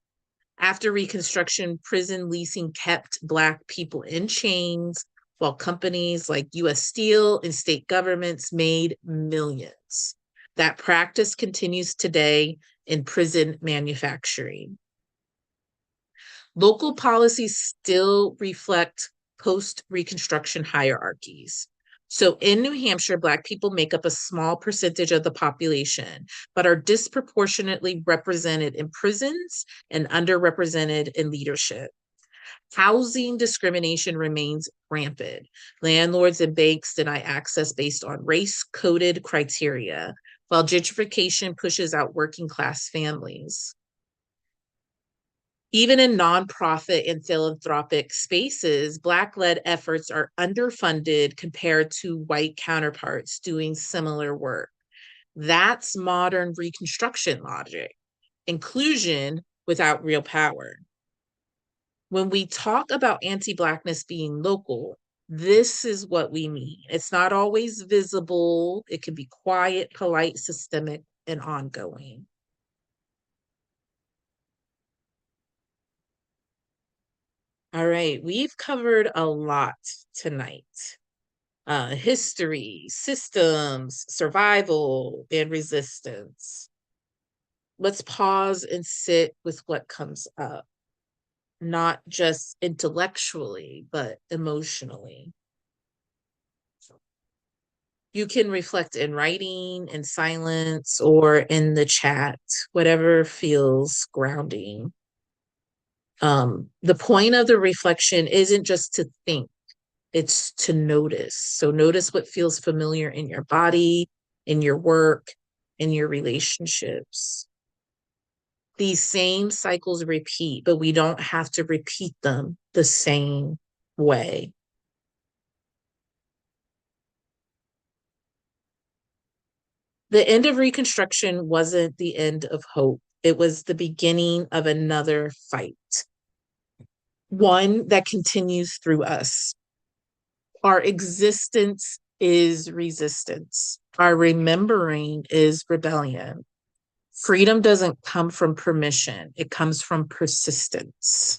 After Reconstruction, prison leasing kept Black people in chains, while companies like US Steel and state governments made millions. That practice continues today in prison manufacturing. Local policies still reflect post-Reconstruction hierarchies. So in New Hampshire, Black people make up a small percentage of the population, but are disproportionately represented in prisons and underrepresented in leadership. Housing discrimination remains rampant. Landlords and banks deny access based on race-coded criteria, while gentrification pushes out working-class families. Even in nonprofit and philanthropic spaces, Black-led efforts are underfunded compared to white counterparts doing similar work. That's modern Reconstruction logic, inclusion without real power. When we talk about anti-Blackness being local, this is what we mean. It's not always visible. It can be quiet, polite, systemic, and ongoing. All right, we've covered a lot tonight. History, systems, survival, and resistance. Let's pause and sit with what comes up, not just intellectually, but emotionally. You can reflect in writing, in silence, or in the chat, whatever feels grounding. The point of the reflection isn't just to think, it's to notice. So notice what feels familiar in your body, in your work, in your relationships. These same cycles repeat, but we don't have to repeat them the same way. The end of Reconstruction wasn't the end of hope. It was the beginning of another fight, one that continues through us. Our existence is resistance. Our remembering is rebellion. Freedom doesn't come from permission. It comes from persistence.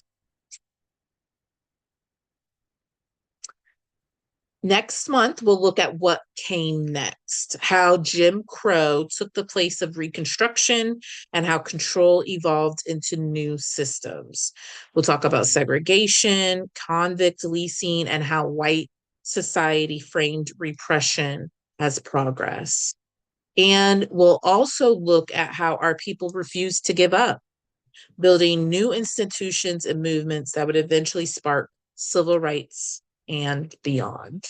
Next month, we'll look at what came next, how Jim Crow took the place of Reconstruction, and how control evolved into new systems. We'll talk about segregation, convict leasing, and how white society framed repression as progress. And we'll also look at how our people refused to give up, building new institutions and movements that would eventually spark civil rights and beyond.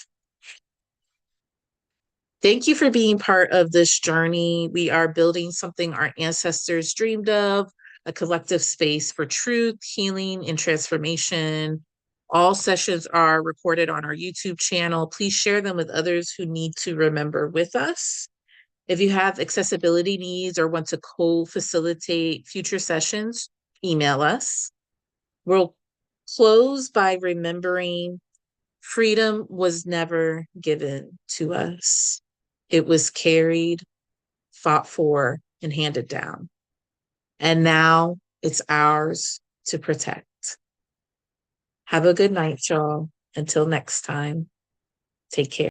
Thank you for being part of this journey. We are building something our ancestors dreamed of, a collective space for truth, healing, and transformation. All sessions are recorded on our YouTube channel. Please share them with others who need to remember with us. If you have accessibility needs or want to co-facilitate future sessions, email us. We'll close by remembering freedom was never given to us. It was carried, fought for, and handed down. And now it's ours to protect. Have a good night, y'all. Until next time, take care.